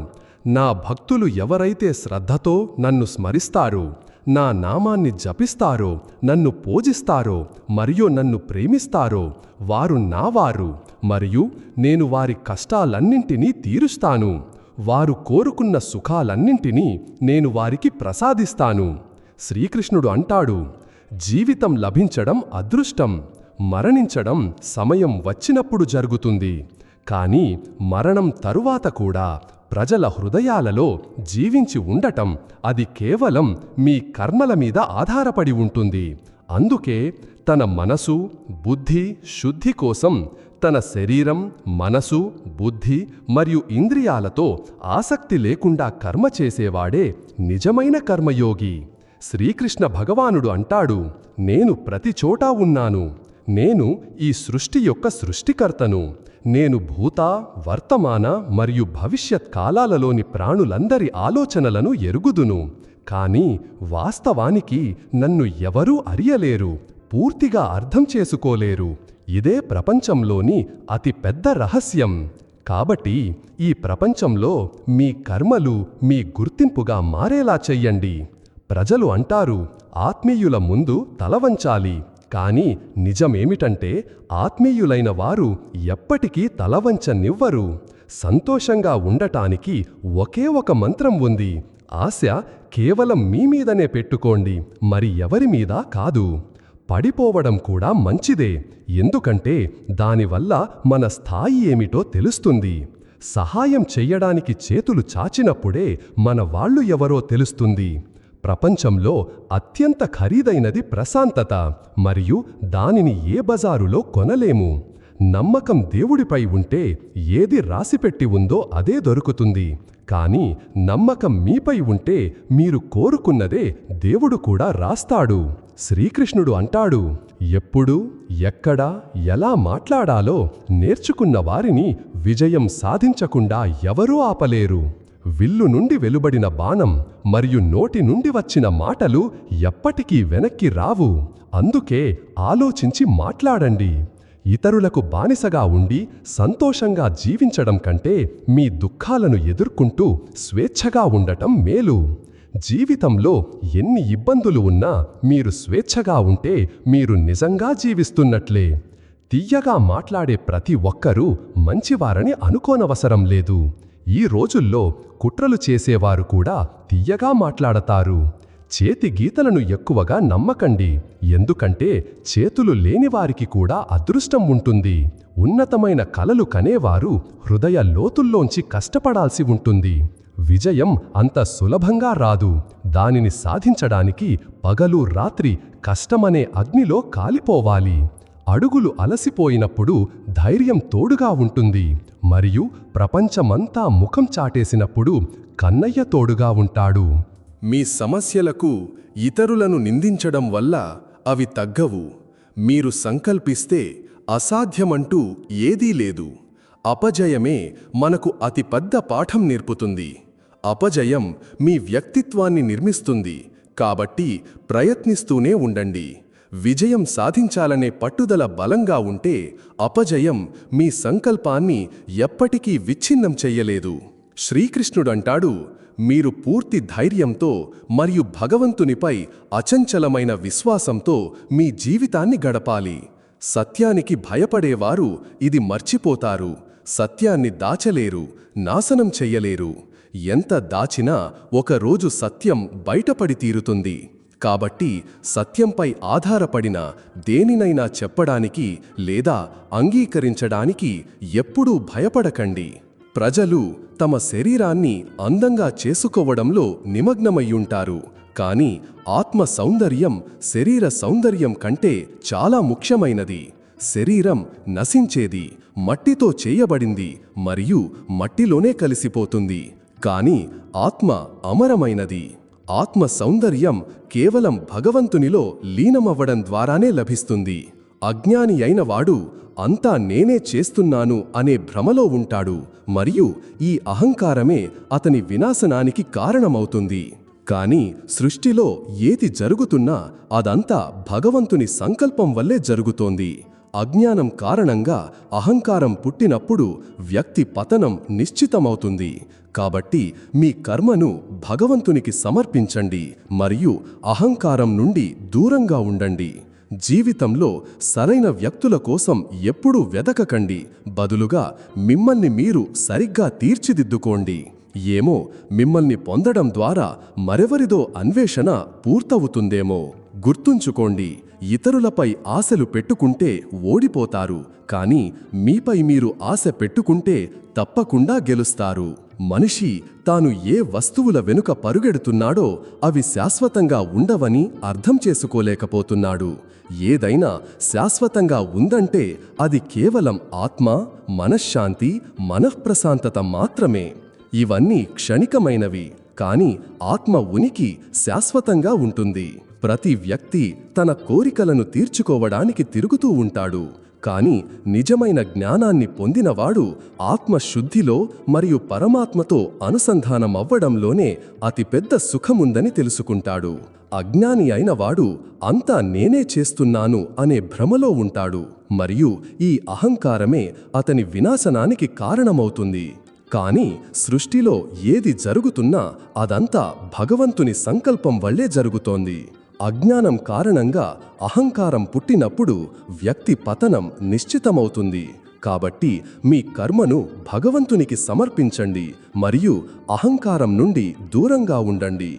Speaker 2: నా భక్తులు ఎవరైతే శ్రద్ధతో నన్ను స్మరిస్తారో, నా నామాన్ని జపిస్తారో, నన్ను పూజిస్తారో మరియు నన్ను ప్రేమిస్తారో వారు నావారు మరియు నేను వారి కష్టాలన్నింటినీ తీరుస్తాను. వారు కోరుకున్న సుఖాలన్నింటినీ నేను వారికి ప్రసాదిస్తాను. శ్రీకృష్ణుడు అంటాడు, జీవితం లభించడం అదృష్టం, మరణించడం సమయం వచ్చినప్పుడు జరుగుతుంది. కానీ మరణం తరువాత కూడా ప్రజల హృదయాలలో జీవించి ఉండటం అది కేవలం మీ కర్మల మీద ఆధారపడి ఉంటుంది. అందుకే తన మనసు, బుద్ధి శుద్ధి కోసం
Speaker 1: తన శరీరం, మనసు, బుద్ధి మరియు ఇంద్రియాలతో ఆసక్తి లేకుండా కర్మ చేసేవాడే నిజమైన కర్మయోగి. శ్రీకృష్ణ భగవానుడు అంటాడు, నేను ప్రతి చోటా ఉన్నాను. నేను ఈ సృష్టి యొక్క సృష్టికర్తను. నేను భూత, వర్తమాన మరియు భవిష్యత్ కాలాలలోని ప్రాణులందరి ఆలోచనలను ఎరుగుదును. కాని వాస్తవానికి నన్ను ఎవరూ அறிయలేరు, పూర్తిగా అర్థం చేసుకోలేరు. ఇదే ప్రపంచంలోని అతి పెద్ద రహస్యం. కాబట్టి ఈ ప్రపంచంలో మీ కర్మలు మీ గుర్తింపుగా మారేలా చెయ్యండి. ప్రజలు అంటారు, ఆత్మీయుల ముందు తలవంచాలి. కాని నిజమేమిటంటే ఆత్మీయులైన వారు ఎప్పటికీ తలవంచనివ్వరు. సంతోషంగా ఉండటానికి ఒకే ఒక మంత్రం ఉంది. ఆశ కేవలం మీ మీదనే పెట్టుకోండి, మరి ఎవరి మీద కాదు. పడిపోవడం కూడా మంచిదే, ఎందుకంటే దానివల్ల మన స్థాయి ఏమిటో తెలుస్తుంది. సహాయం చెయ్యడానికి చేతులు చాచినప్పుడే మన వాళ్ళు ఎవరో తెలుస్తుంది. ప్రపంచంలో అత్యంత ఖరీదైనది ప్రశాంతత, మరియు దానిని ఏ బజారులో కొనలేము. నమ్మకం దేవుడిపై ఉంటే ఏది రాసిపెట్టి ఉందో అదే దొరుకుతుంది. కాని నమ్మకం మీపై ఉంటే మీరు కోరుకున్నదే దేవుడు కూడా రాస్తాడు. శ్రీకృష్ణుడు అంటాడు, ఎప్పుడు, ఎక్కడ, ఎలా మాట్లాడాలో నేర్చుకున్న వారిని విజయం సాధించకుండా ఎవరూ ఆపలేరు. విల్లు నుండి వెలువడిన బాణం మరియు నోటి నుండి వచ్చిన మాటలు ఎప్పటికీ వెనక్కి రావు. అందుకే ఆలోచించి మాట్లాడండి. ఇతరులకు బానిసగా ఉండి సంతోషంగా జీవించడం కంటే మీ దుఃఖాలను ఎదుర్కొంటూ స్వేచ్ఛగా ఉండటం మేలు. జీవితంలో ఎన్ని ఇబ్బందులు ఉన్నా మీరు స్వేచ్ఛగా ఉంటే మీరు నిజంగా జీవిస్తున్నట్లే. తియ్యగా మాట్లాడే ప్రతి ఒక్కరూ మంచివారని అనుకోనవసరం లేదు. ఈ రోజుల్లో కుట్రలు చేసేవారు కూడా తియ్యగా మాట్లాడతారు. చేతి గీతలను ఎక్కువగా నమ్మకండి, ఎందుకంటే చేతులు లేనివారికి కూడా అదృష్టం ఉంటుంది. ఉన్నతమైన కలలు కనేవారు హృదయ లోతుల్లోంచి కష్టపడాల్సి ఉంటుంది. విజయం అంత సులభంగా రాదు. దానిని సాధించడానికి పగలు రాత్రి కష్టమనే అగ్నిలో కాలిపోవాలి. అడుగులు అలసిపోయినప్పుడు ధైర్యం తోడుగా ఉంటుంది, మరియు ప్రపంచమంతా ముఖం చాటేసినప్పుడు కన్నయ్య తోడుగా ఉంటాడు.
Speaker 2: మీ సమస్యలకు ఇతరులను నిందించడం వల్ల అవి తగ్గవు. మీరు సంకల్పిస్తే అసాధ్యమంటూ ఏదీ లేదు. అపజయమే మనకు అతి పెద్ద పాఠం నేర్పుతుంది. అపజయం మీ వ్యక్తిత్వాన్ని నిర్మిస్తుంది. కాబట్టి ప్రయత్నిస్తూనే ఉండండి. విజయం సాధించాలనే పట్టుదల బలంగా ఉంటే అపజయం మీ సంకల్పాన్ని ఎప్పటికీ విచ్ఛిన్నం చెయ్యలేదు. శ్రీకృష్ణుడంటాడు, మీరు పూర్తి ధైర్యంతో మరియు భగవంతునిపై అచంచలమైన విశ్వాసంతో మీ జీవితాన్ని గడపాలి. సత్యానికి భయపడేవారు ఇది మర్చిపోతారు. సత్యాన్ని దాచలేరు, నాశనం చెయ్యలేరు. ఎంత దాచినా ఒకరోజు సత్యం బయటపడి తీరుతుంది. కాబట్టి సత్యంపై ఆధారపడిన దేనినైనా చెప్పడానికి లేదా అంగీకరించడానికి ఎప్పుడూ భయపడకండి. ప్రజలు తమ శరీరాన్ని అందంగా చేసుకోవడంలో నిమగ్నమయ్యుంటారు. కాని ఆత్మ సౌందర్యం శరీర సౌందర్యం కంటే చాలా ముఖ్యమైనది. శరీరం నశించేది, మట్టితో చేయబడింది మరియు మట్టిలోనే కలిసిపోతుంది. కాని ఆత్మ అమరమైనది. ఆత్మ సౌందర్యం కేవలం భగవంతునిలో లీనమవ్వడం ద్వారానే లభిస్తుంది. అజ్ఞాని అయినవాడు అంతా నేనే చేస్తున్నాను అనే భ్రమలో ఉంటాడు, మరియు ఈ అహంకారమే అతని వినాశనానికి కారణమవుతుంది. కాని సృష్టిలో ఏది జరుగుతున్నా అదంతా భగవంతుని సంకల్పం వల్లే జరుగుతోంది. అజ్ఞానం కారణంగా అహంకారం పుట్టినప్పుడు వ్యక్తి పతనం నిశ్చితమవుతుంది. కాబట్టి మీ కర్మను భగవంతునికి సమర్పించండి మరియు అహంకారం నుండి దూరంగా ఉండండి. జీవితంలో సరైన వ్యక్తుల కోసం ఎప్పుడూ వెదకకండి, బదులుగా మిమ్మల్ని మీరు సరిగ్గా తీర్చిదిద్దుకోండి. ఏమో, మిమ్మల్ని పొందడం ద్వారా మరెవరిదో అన్వేషణ పూర్తవుతుందేమో. గుర్తుంచుకోండి, ఇతరులపై ఆశలు పెట్టుకుంటే ఓడిపోతారు, కానీ మీపై మీరు ఆశ పెట్టుకుంటే తప్పకుండా గెలుస్తారు.
Speaker 3: మనిషి తాను ఏ వస్తువుల వెనుక పరుగెడుతున్నాడో అవి శాశ్వతంగా ఉండవని అర్థం చేసుకోలేకపోతున్నాడు. ఏదైనా శాశ్వతంగా ఉందంటే అది కేవలం ఆత్మ, మనశ్శాంతి, మనఃప్రశాంతత మాత్రమే. ఇవన్నీ క్షణికమైనవి, కాని ఆత్మ ఉనికి శాశ్వతంగా ఉంటుంది. ప్రతి వ్యక్తి తన కోరికలను తీర్చుకోవడానికి తిరుగుతూ ఉంటాడు. కాని నిజమైన జ్ఞానాన్ని పొందినవాడు ఆత్మశుద్ధిలో మరియు పరమాత్మతో అనుసంధానమవ్వడంలోనే అతిపెద్ద సుఖముందని తెలుసుకుంటాడు. అజ్ఞాని అయినవాడు అంతా నేనే చేస్తున్నాను అనే భ్రమలో ఉంటాడు, మరియు ఈ అహంకారమే అతని వినాశనానికి కారణమవుతుంది. కాని సృష్టిలో ఏది జరుగుతున్నా అదంతా భగవంతుని సంకల్పం వల్లే జరుగుతోంది. అజ్ఞానం కారణంగా అహంకారం పుట్టినప్పుడు వ్యక్తి పతనం నిశ్చితమవుతుంది. కాబట్టి మీ కర్మను భగవంతునికి సమర్పించండి మరియు అహంకారం నుండి దూరంగా ఉండండి.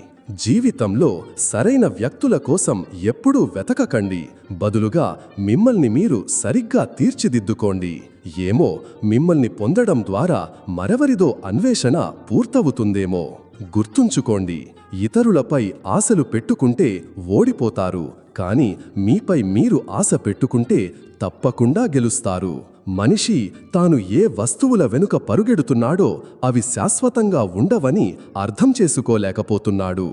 Speaker 3: జీవితంలో సరైన వ్యక్తుల కోసం ఎప్పుడూ వెతకకండి, బదులుగా మిమ్మల్ని మీరు సరిగ్గా తీర్చిదిద్దుకోండి. ఏమో, మిమ్మల్ని పొందడం ద్వారా మరెవరిదో అన్వేషణ పూర్తవుతుందేమో. గుర్తుంచుకోండి, ఇతరులపై ఆశలు పెట్టుకుంటే ఓడిపోతారు, కాని మీపై మీరు ఆశ పెట్టుకుంటే తప్పకుండా గెలుస్తారు. మనిషి తాను ఏ వస్తువుల వెనుక పరుగెడుతున్నాడో అవి శాశ్వతంగా ఉండవని అర్థం చేసుకోలేకపోతున్నాడు.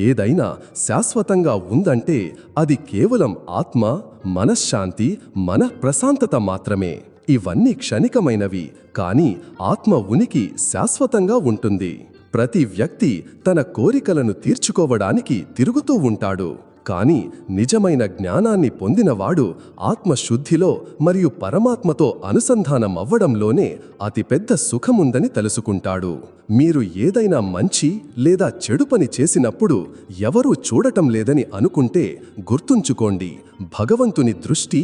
Speaker 3: ఏదైనా శాశ్వతంగా ఉందంటే అది కేవలం ఆత్మ, మనశ్శాంతి, మనఃప్రశాంతత మాత్రమే. ఇవన్నీ క్షణికమైనవి, కాని ఆత్మ ఉనికి శాశ్వతంగా ఉంటుంది. ప్రతి వ్యక్తి తన కోరికలను తీర్చుకోవడానికి తిరుగుతూ ఉంటాడు. కాని నిజమైన జ్ఞానాన్ని పొందినవాడు ఆత్మశుద్ధిలో మరియు పరమాత్మతో అనుసంధానమవ్వడంలోనే అతిపెద్ద సుఖముందని తెలుసుకుంటాడు. మీరు ఏదైనా మంచి లేదా చెడు పని చేసినప్పుడు ఎవరూ చూడటం లేదని అనుకుంటే గుర్తుంచుకోండి, భగవంతుని దృష్టి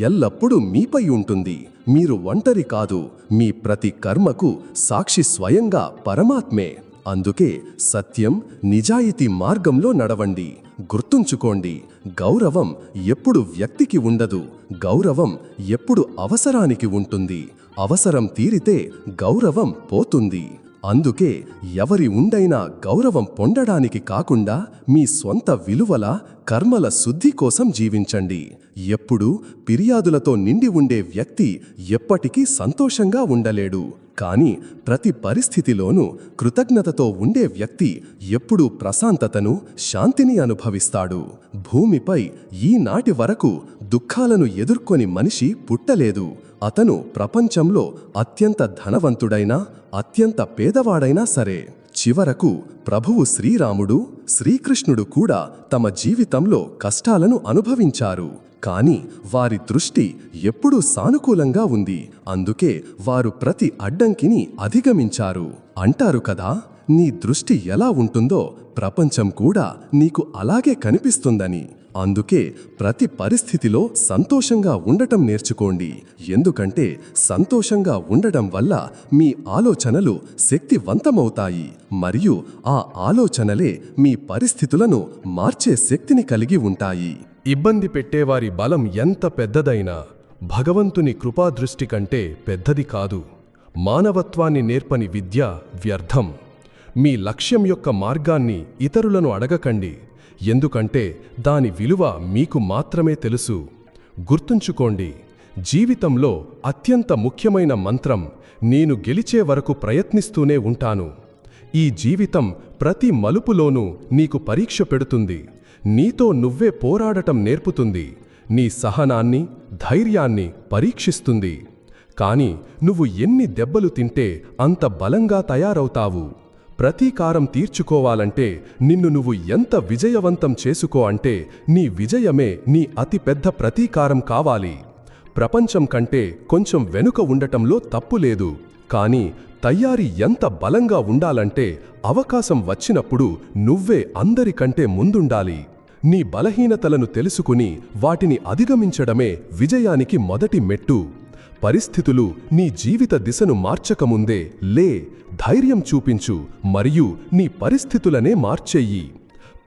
Speaker 3: ఎల్లప్పుడూ మీపై ఉంటుంది. మీరు ఒంటరి కాదు, మీ ప్రతి కర్మకు సాక్షి స్వయంగా పరమాత్మే. అందుకే సత్యం, నిజాయితీ మార్గంలో నడవండి. గుర్తుంచుకోండి, గౌరవం ఎప్పుడు వ్యక్తికి ఉండదు, గౌరవం ఎప్పుడు అవసరానికి ఉంటుంది. అవసరం తీరితే గౌరవం పోతుంది. అందుకే ఎవరి ఉండైనా గౌరవం పొందడానికి కాకుండా మీ స్వంత విలువల, కర్మల శుద్ధి కోసం జీవించండి. ఎప్పుడూ ఫిర్యాదులతో నిండి ఉండే వ్యక్తి ఎప్పటికీ సంతోషంగా ఉండలేడు. కాని ప్రతి పరిస్థితిలోనూ కృతజ్ఞతతో ఉండే వ్యక్తి ఎప్పుడూ ప్రశాంతతను, శాంతిని అనుభవిస్తాడు. భూమిపై ఈనాటి వరకు దుఃఖాలను ఎదుర్కొని మనిషి పుట్టలేదు. అతను ప్రపంచంలో అత్యంత ధనవంతుడైనా, అత్యంత పేదవాడైనా సరే, చివరకు ప్రభువు శ్రీరాముడు, శ్రీకృష్ణుడు కూడా తమ జీవితంలో కష్టాలను అనుభవించారు. కాని వారి దృష్టి ఎప్పుడూ సానుకూలంగా ఉంది. అందుకే వారు ప్రతి అడ్డంకిని అధిగమించారు. అంటారు కదా, నీ దృష్టి ఎలా ఉంటుందో ప్రపంచం కూడా నీకు అలాగే కనిపిస్తుందని. అందుకే ప్రతి పరిస్థితిలో సంతోషంగా ఉండటం నేర్చుకోండి. ఎందుకంటే సంతోషంగా ఉండటం వల్ల మీ ఆలోచనలు శక్తివంతమవుతాయి, మరియు ఆ ఆలోచనలే మీ పరిస్థితులను మార్చే శక్తిని కలిగి ఉంటాయి.
Speaker 1: ఇబ్బంది పెట్టేవారి బలం ఎంత పెద్దదైనా భగవంతుని కృపాదృష్టి కంటే పెద్దది కాదు. మానవత్వాన్ని నేర్పని విద్య వ్యర్థం. మీ లక్ష్యం యొక్క మార్గాన్ని ఇతరులను అడగకండి, ఎందుకంటే దాని విలువ మీకు మాత్రమే తెలుసు. గుర్తుంచుకోండి, జీవితంలో అత్యంత ముఖ్యమైన మంత్రం నేను గెలిచే వరకు ప్రయత్నిస్తూనే ఉంటాను. ఈ జీవితం ప్రతి మలుపులోనూ నీకు పరీక్ష పెడుతుంది. నీతో నువ్వే పోరాడటం నేర్పుతుంది. నీ సహనాన్ని, ధైర్యాన్ని పరీక్షిస్తుంది. కాని నువ్వు ఎన్ని దెబ్బలు తింటే అంత బలంగా తయారవుతావు. ప్రతీకారం తీర్చుకోవాలంటే నిన్ను నువ్వు ఎంత విజయవంతం చేసుకో అంటే నీ విజయమే నీ అతిపెద్ద ప్రతీకారం కావాలి. ప్రపంచం కంటే కొంచెం వెనుక ఉండటంలో తప్పులేదు. కాని తయారీ ఎంత బలంగా ఉండాలంటే అవకాశం వచ్చినప్పుడు నువ్వే అందరికంటే ముందుండాలి. నీ బలహీనతలను తెలుసుకుని వాటిని అధిగమించడమే విజయానికి మొదటి మెట్టు. పరిస్థితులు నీ జీవిత దిశను మార్చకముందే లే, ధైర్యం చూపించు మరియు నీ పరిస్థితులనే మార్చెయ్యి.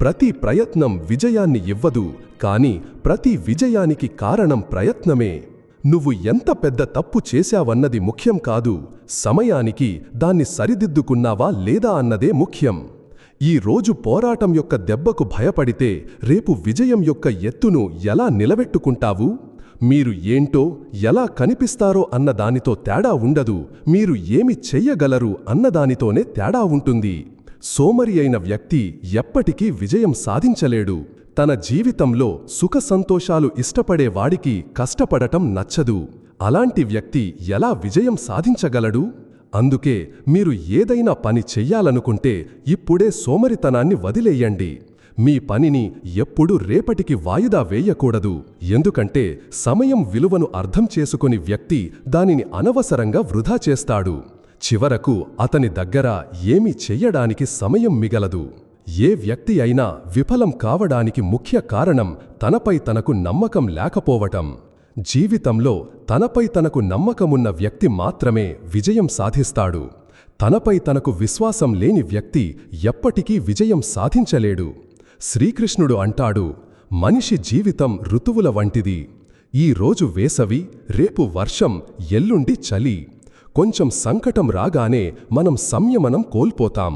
Speaker 1: ప్రతి ప్రయత్నం విజయాన్ని ఇవ్వదు, కాని ప్రతి విజయానికి కారణం ప్రయత్నమే. నువ్వు ఎంత పెద్ద తప్పు చేశావన్నది ముఖ్యం కాదు, సమయానికి దాన్ని సరిదిద్దుకున్నావా లేదా అన్నదే ముఖ్యం. ఈ రోజు పోరాటం యొక్క దెబ్బకు భయపడితే రేపు విజయం యొక్క ఎత్తును ఎలా నిలబెట్టుకుంటావు? మీరు ఏంటో, ఎలా కనిపిస్తారో అన్నదానితో తేడా ఉండదు, మీరు ఏమి చెయ్యగలరు అన్నదానితోనే తేడా ఉంటుంది. సోమరి అయిన వ్యక్తి ఎప్పటికీ విజయం సాధించలేడు. తన జీవితంలో సుఖ సంతోషాలు ఇష్టపడే వాడికి కష్టపడటం నచ్చదు. అలాంటి వ్యక్తి ఎలా విజయం సాధించగలడు? అందుకే మీరు ఏదైనా పని చెయ్యాలనుకుంటే ఇప్పుడే సోమరితనాన్ని వదిలేయండి. మీ పనిని ఎప్పుడూ రేపటికి వాయిదా వేయకూడదు. ఎందుకంటే సమయం విలువను అర్థం చేసుకుని వ్యక్తి దానిని అనవసరంగా వృధా చేస్తాడు. చివరకు అతని దగ్గర ఏమీ చెయ్యడానికి సమయం మిగలదు. ఏ వ్యక్తి అయినా విఫలం కావడానికి ముఖ్య కారణం తనపై తనకు నమ్మకం లేకపోవటం. జీవితంలో తనపై తనకు నమ్మకమున్న వ్యక్తి మాత్రమే విజయం సాధిస్తాడు. తనపై తనకు విశ్వాసం లేని వ్యక్తి ఎప్పటికీ విజయం సాధించలేడు. శ్రీకృష్ణుడు అంటాడు, మనిషి జీవితం ఋతువుల వంటిది. ఈ రోజు వేసవి, రేపు వర్షం, ఎల్లుండి చలి. కొంచెం సంకటం రాగానే మనం సంయమనం కోల్పోతాం.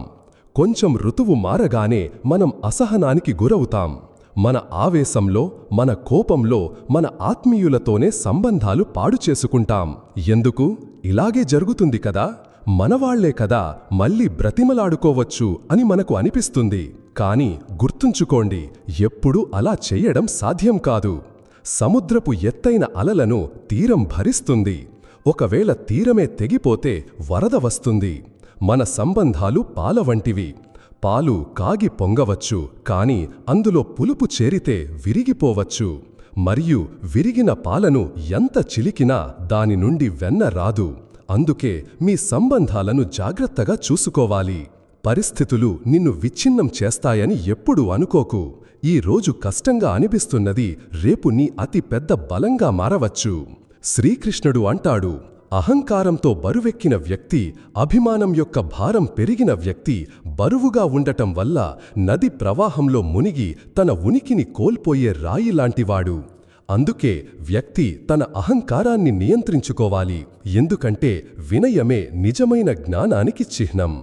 Speaker 1: కొంచెం ఋతువు మారగానే మనం అసహనానికి గురవుతాం. మన ఆవేశంలో, మన కోపంలో, మన ఆత్మీయులతోనే సంబంధాలు పాడు చేసుకుంటాం. ఎందుకు? ఇలాగే జరుగుతుంది కదా, మనవాళ్లే కదా, మళ్ళీ బ్రతిమలాడుకోవచ్చు అని మనకు అనిపిస్తుంది. కాని గుర్తుంచుకోండి, ఎప్పుడూ అలా చెయ్యడం సాధ్యం కాదు. సముద్రపు ఎత్తైన అలలను తీరం భరిస్తుంది. ఒకవేళ తీరమే తెగిపోతే వరద వస్తుంది. మన సంబంధాలు పాల వంటివి. పాలు కాగి పొంగవచ్చు, కాని అందులో పులుపు చేరితే విరిగిపోవచ్చు. మరియు విరిగిన పాలను ఎంత చిలికినా దాని నుండి వెన్న రాదు. అందుకే మీ సంబంధాలను జాగ్రత్తగా చూసుకోవాలి. పరిస్థితులు నిన్ను విచ్ఛిన్నం చేస్తాయని ఎప్పుడూ అనుకోకు. ఈ రోజు కష్టంగా అనిపిస్తున్నది రేపు నీ అతి పెద్ద బలంగా మారవచ్చు. శ్రీకృష్ణుడు అంటాడు, అహంకారంతో బరువెక్కిన వ్యక్తి, అభిమానం యొక్క భారం పెరిగిన వ్యక్తి బరువుగా ఉండటం వల్ల నది ప్రవాహంలో మునిగి తన ఉనికిని కోల్పోయే రాయిలాంటివాడు. అందుకే వ్యక్తి తన అహంకారాన్ని నియంత్రించుకోవాలి. ఎందుకంటే వినయమే నిజమైన జ్ఞానానికి చిహ్నం.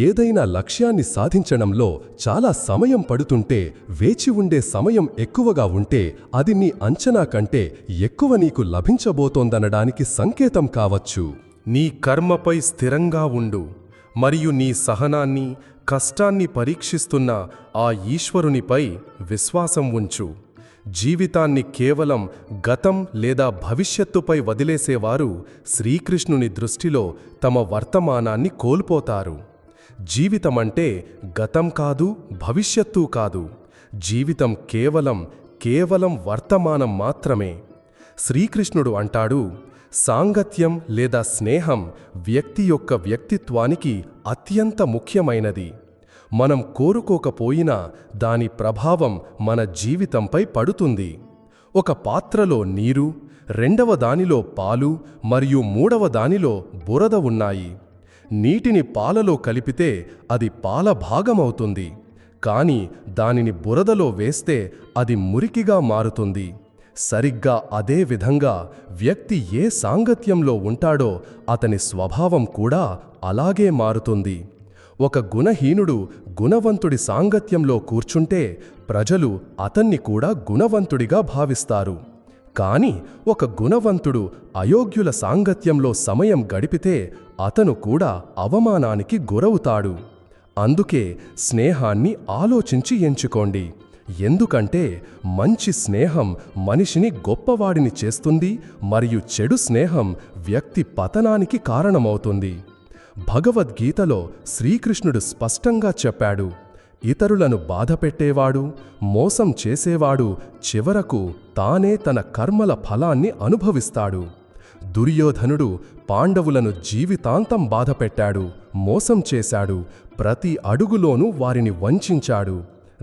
Speaker 1: ఏదైనా లక్ష్యాన్ని సాధించడంలో చాలా సమయం పడుతుంటే, వేచి ఉండే సమయం ఎక్కువగా ఉంటే అది నీ అంచనా కంటే ఎక్కువ నీకు లభించబోతోందనడానికి సంకేతం కావచ్చు.
Speaker 2: నీ కర్మపై స్థిరంగా ఉండు, మరియు నీ సహనాన్ని, కష్టాన్ని పరీక్షిస్తున్న ఆ ఈశ్వరునిపై విశ్వాసం ఉంచు. జీవితాన్ని కేవలం గతం లేదా భవిష్యత్తుపై వదిలేసేవారు శ్రీకృష్ణుని దృష్టిలో తమ వర్తమానాన్ని కోల్పోతారు. జీవితమంటే గతం కాదు, భవిష్యత్తు కాదు. జీవితం కేవలం వర్తమానం మాత్రమే. శ్రీకృష్ణుడు అంటాడు, సాంగత్యం లేదా స్నేహం వ్యక్తి యొక్క వ్యక్తిత్వానికి అత్యంత ముఖ్యమైనది. మనం కోరుకోకపోయినా దాని ప్రభావం మన జీవితంపై పడుతుంది. ఒక పాత్రలో నీరు, రెండవ దానిలో పాలు మరియు మూడవ దానిలో బురద ఉన్నాయి. నీటిని పాలలో కలిపితే అది పాల భాగమవుతుంది. కాని దానిని బురదలో వేస్తే అది మురికిగా మారుతుంది. సరిగ్గా అదే విధంగా వ్యక్తి ఏ సాంగత్యంలో ఉంటాడో అతని స్వభావం కూడా అలాగే మారుతుంది. ఒక గుణహీనుడు గుణవంతుడి సాంగత్యంలో కూర్చుంటే ప్రజలు అతన్ని కూడా గుణవంతుడిగా భావిస్తారు. కాని ఒక గుణవంతుడు అయోగ్యుల సాంగత్యంలో సమయం గడిపితే అతను కూడా అవమానానికి గురవుతాడు. అందుకే స్నేహాన్ని ఆలోచించి ఎంచుకోండి. ఎందుకంటే మంచి స్నేహం మనిషిని గొప్పవాడిని చేస్తుంది మరియు చెడు స్నేహం వ్యక్తి పతనానికి కారణమవుతుంది. భగవద్గీతలో శ్రీకృష్ణుడు స్పష్టంగా చెప్పాడు, ఇతరులను బాధపెట్టేవాడు, మోసం చేసేవాడు చివరకు తానే తన కర్మల ఫలాన్ని అనుభవిస్తాడు. దుర్యోధనుడు పాండవులను జీవితాంతం బాధపెట్టాడు, మోసం చేశాడు, ప్రతి అడుగులోనూ వారిని వంచించాడు.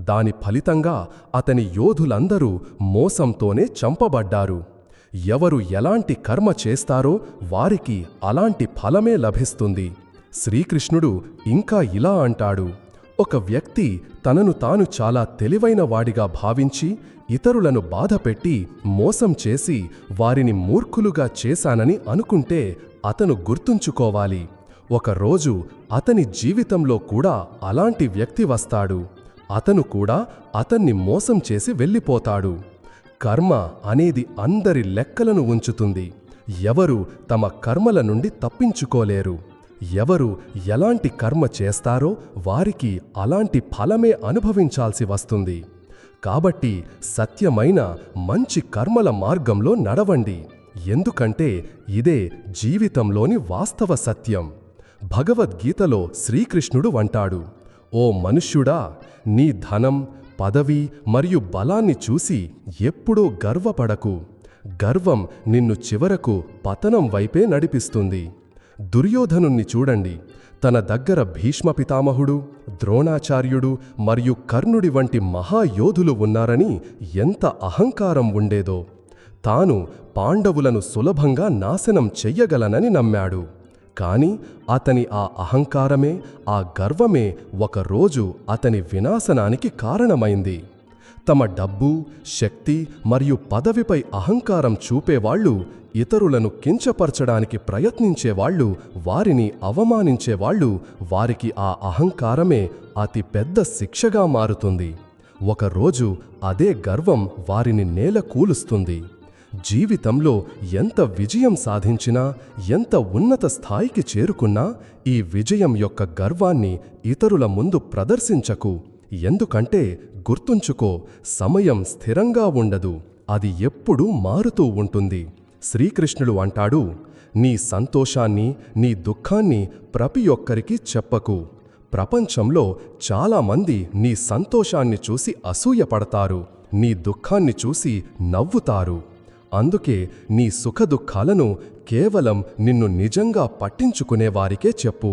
Speaker 2: దాని ఫలితంగా అతని యోధులందరూ మోసంతోనే చంపబడ్డారు. ఎవరు ఎలాంటి కర్మ చేస్తారో వారికి అలాంటి ఫలమే లభిస్తుంది. శ్రీకృష్ణుడు ఇంకా ఇలా అంటాడు,
Speaker 3: ఒక వ్యక్తి తనను తాను చాలా తెలివైన వాడిగా భావించి ఇతరులను బాధపెట్టి మోసం చేసి వారిని మూర్ఖులుగా చేశానని అనుకుంటే అతను గుర్తుంచుకోవాలి, ఒకరోజు అతని జీవితంలో కూడా అలాంటి వ్యక్తి వస్తాడు. అతను కూడా అతన్ని మోసం చేసి వెళ్ళిపోతాడు. కర్మ అనేది అందరి లెక్కలను ఉంచుతుంది. ఎవరు తమ కర్మల నుండి తప్పించుకోలేరు. ఎవరు ఎలాంటి కర్మ చేస్తారో వారికి అలాంటి ఫలమే అనుభవించాల్సి వస్తుంది. కాబట్టి సత్యమైన మంచి కర్మల మార్గంలో నడవండి, ఎందుకంటే ఇదే జీవితంలోని వాస్తవ సత్యం. భగవద్గీతలో శ్రీకృష్ణుడు అంటాడు, ఓ మనుష్యుడా, నీ ధనం, పదవి మరియు బలాన్ని చూసి ఎప్పుడూ గర్వపడకు. గర్వం నిన్ను చివరకు పతనం వైపే నడిపిస్తుంది. దుర్యోధనుణ్ణి చూడండి. తన దగ్గర భీష్మ పితామహుడు, ద్రోణాచార్యుడు మరియు కర్ణుడి వంటి మహాయోధులు ఉన్నారని ఎంత అహంకారం ఉండేదో. తాను పాండవులను సులభంగా నాశనం చెయ్యగలనని నమ్మాడు. కాని అతని ఆ అహంకారమే, ఆ గర్వమే ఒకరోజు అతని వినాశనానికి కారణమైంది. తమ డబ్బు, శక్తి మరియు పదవిపై అహంకారం చూపేవాళ్లు, ఇతరులను కించపరచడానికి ప్రయత్నించేవాళ్లు, వారిని అవమానించేవాళ్లు, వారికి ఆ అహంకారమే అతి పెద్ద శిక్షగా మారుతుంది. ఒకరోజు అదే గర్వం వారిని నేలకూలుస్తుంది. జీవితంలో ఎంత విజయం సాధించినా, ఎంత ఉన్నత స్థాయికి చేరుకున్నా ఈ విజయం యొక్క గర్వాన్ని ఇతరుల ముందు ప్రదర్శించకు. ఎందుకంటే గుర్తుంచుకో, సమయం స్థిరంగా ఉండదు, అది ఎప్పుడూ మారుతూ ఉంటుంది. శ్రీకృష్ణుడు అంటాడు, నీ సంతోషాన్ని, నీ దుఃఖాన్ని ప్రతి ఒక్కరికి చెప్పకు. ప్రపంచంలో చాలామంది నీ సంతోషాన్ని చూసి అసూయపడతారు, నీ దుఃఖాన్ని చూసి నవ్వుతారు. అందుకే నీ సుఖదుఖాలను కేవలం నిన్ను నిజంగా పట్టించుకునేవారికే చెప్పు.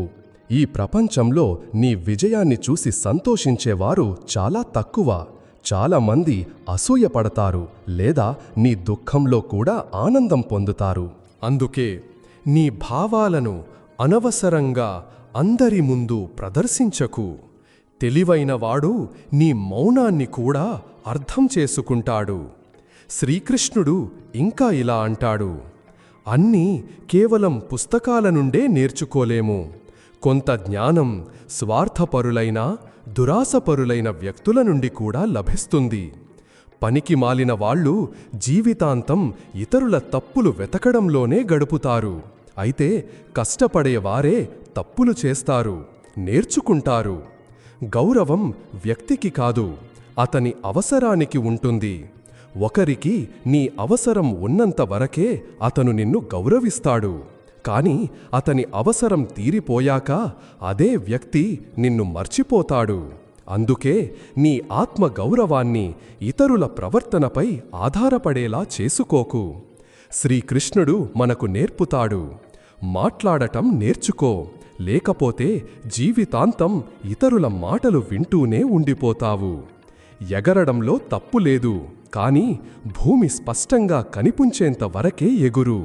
Speaker 3: ఈ ప్రపంచంలో నీ విజయాన్ని చూసి సంతోషించేవారు చాలా తక్కువ. చాలామంది అసూయపడతారు లేదా నీ దుఃఖంలో కూడా ఆనందం పొందుతారు.
Speaker 1: అందుకే నీ భావాలను అనవసరంగా అందరి ముందు ప్రదర్శించకు. తెలివైనవాడు నీ మౌనాన్ని కూడా అర్థం చేసుకుంటాడు. శ్రీకృష్ణుడు ఇంకా ఇలా అంటాడు, అన్నీ కేవలం పుస్తకాల నుండే నేర్చుకోలేము. కొంత జ్ఞానం స్వార్థపరులైన, దురాశపరులైన వ్యక్తుల నుండి కూడా లభిస్తుంది. పనికి మాలిన వాళ్ళు జీవితాంతం ఇతరుల తప్పులు వెతకడంలోనే గడుపుతారు. అయితే కష్టపడేవారే తప్పులు చేస్తారు, నేర్చుకుంటారు. గౌరవం వ్యక్తికి కాదు, అతని అవసరానికి ఉంటుంది. ఒకరికి నీ అవసరం ఉన్నంత వరకే అతను నిన్ను గౌరవిస్తాడు. కాని అతని అవసరం తీరిపోయాక అదే వ్యక్తి నిన్ను మర్చిపోతాడు. అందుకే నీ ఆత్మ గౌరవాన్ని ఇతరుల ప్రవర్తనపై ఆధారపడేలా చేసుకోకు. శ్రీకృష్ణుడు మనకు నేర్పుతాడు, మాట్లాడటం నేర్చుకో, లేకపోతే జీవితాంతం ఇతరుల మాటలు వింటూనే ఉండిపోతావు. ఎగరడంలో తప్పు లేదు, కానీ భూమి స్పష్టంగా కనిపించేంత వరకే ఎగురు.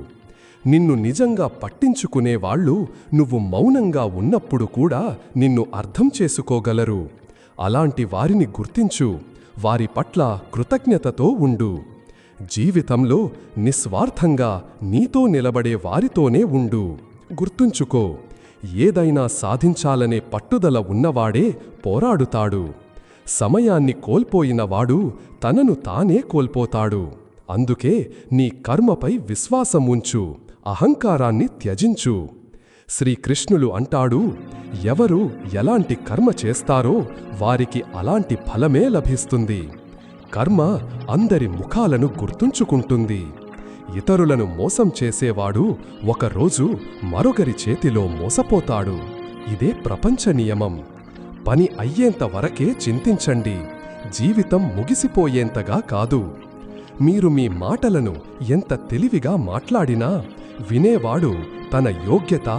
Speaker 1: నిన్ను నిజంగా పట్టించుకునేవాళ్లు నువ్వు మౌనంగా ఉన్నప్పుడు కూడా నిన్ను అర్థం చేసుకోగలరు. అలాంటి వారిని గుర్తించు, వారి పట్ల కృతజ్ఞతతో ఉండు. జీవితంలో నిస్వార్థంగా నీతో నిలబడే వారితోనే ఉండు. గుర్తుంచుకో, ఏదైనా సాధించాలనే పట్టుదల ఉన్నవాడే పోరాడుతాడు. సమయాన్ని కోల్పోయినవాడు తనను తానే కోల్పోతాడు. అందుకే నీ కర్మపై విశ్వాసముంచు, అహంకారాన్ని త్యజించు. శ్రీకృష్ణులు అంటాడు, ఎవరు ఎలాంటి కర్మ చేస్తారో వారికి అలాంటి ఫలమే లభిస్తుంది. కర్మ అందరి ముఖాలను గుర్తుంచుకుంటుంది. ఇతరులను మోసం చేసేవాడు ఒకరోజు మరొకరి చేతిలో మోసపోతాడు. ఇదే ప్రపంచ నియమం. పని అయ్యేంత వరకే చింతించండి, జీవితం ముగిసిపోయేంతగా కాదు. మీరు మీ మాటలను ఎంత తెలివిగా మాట్లాడినా వినేవాడు తన యోగ్యత,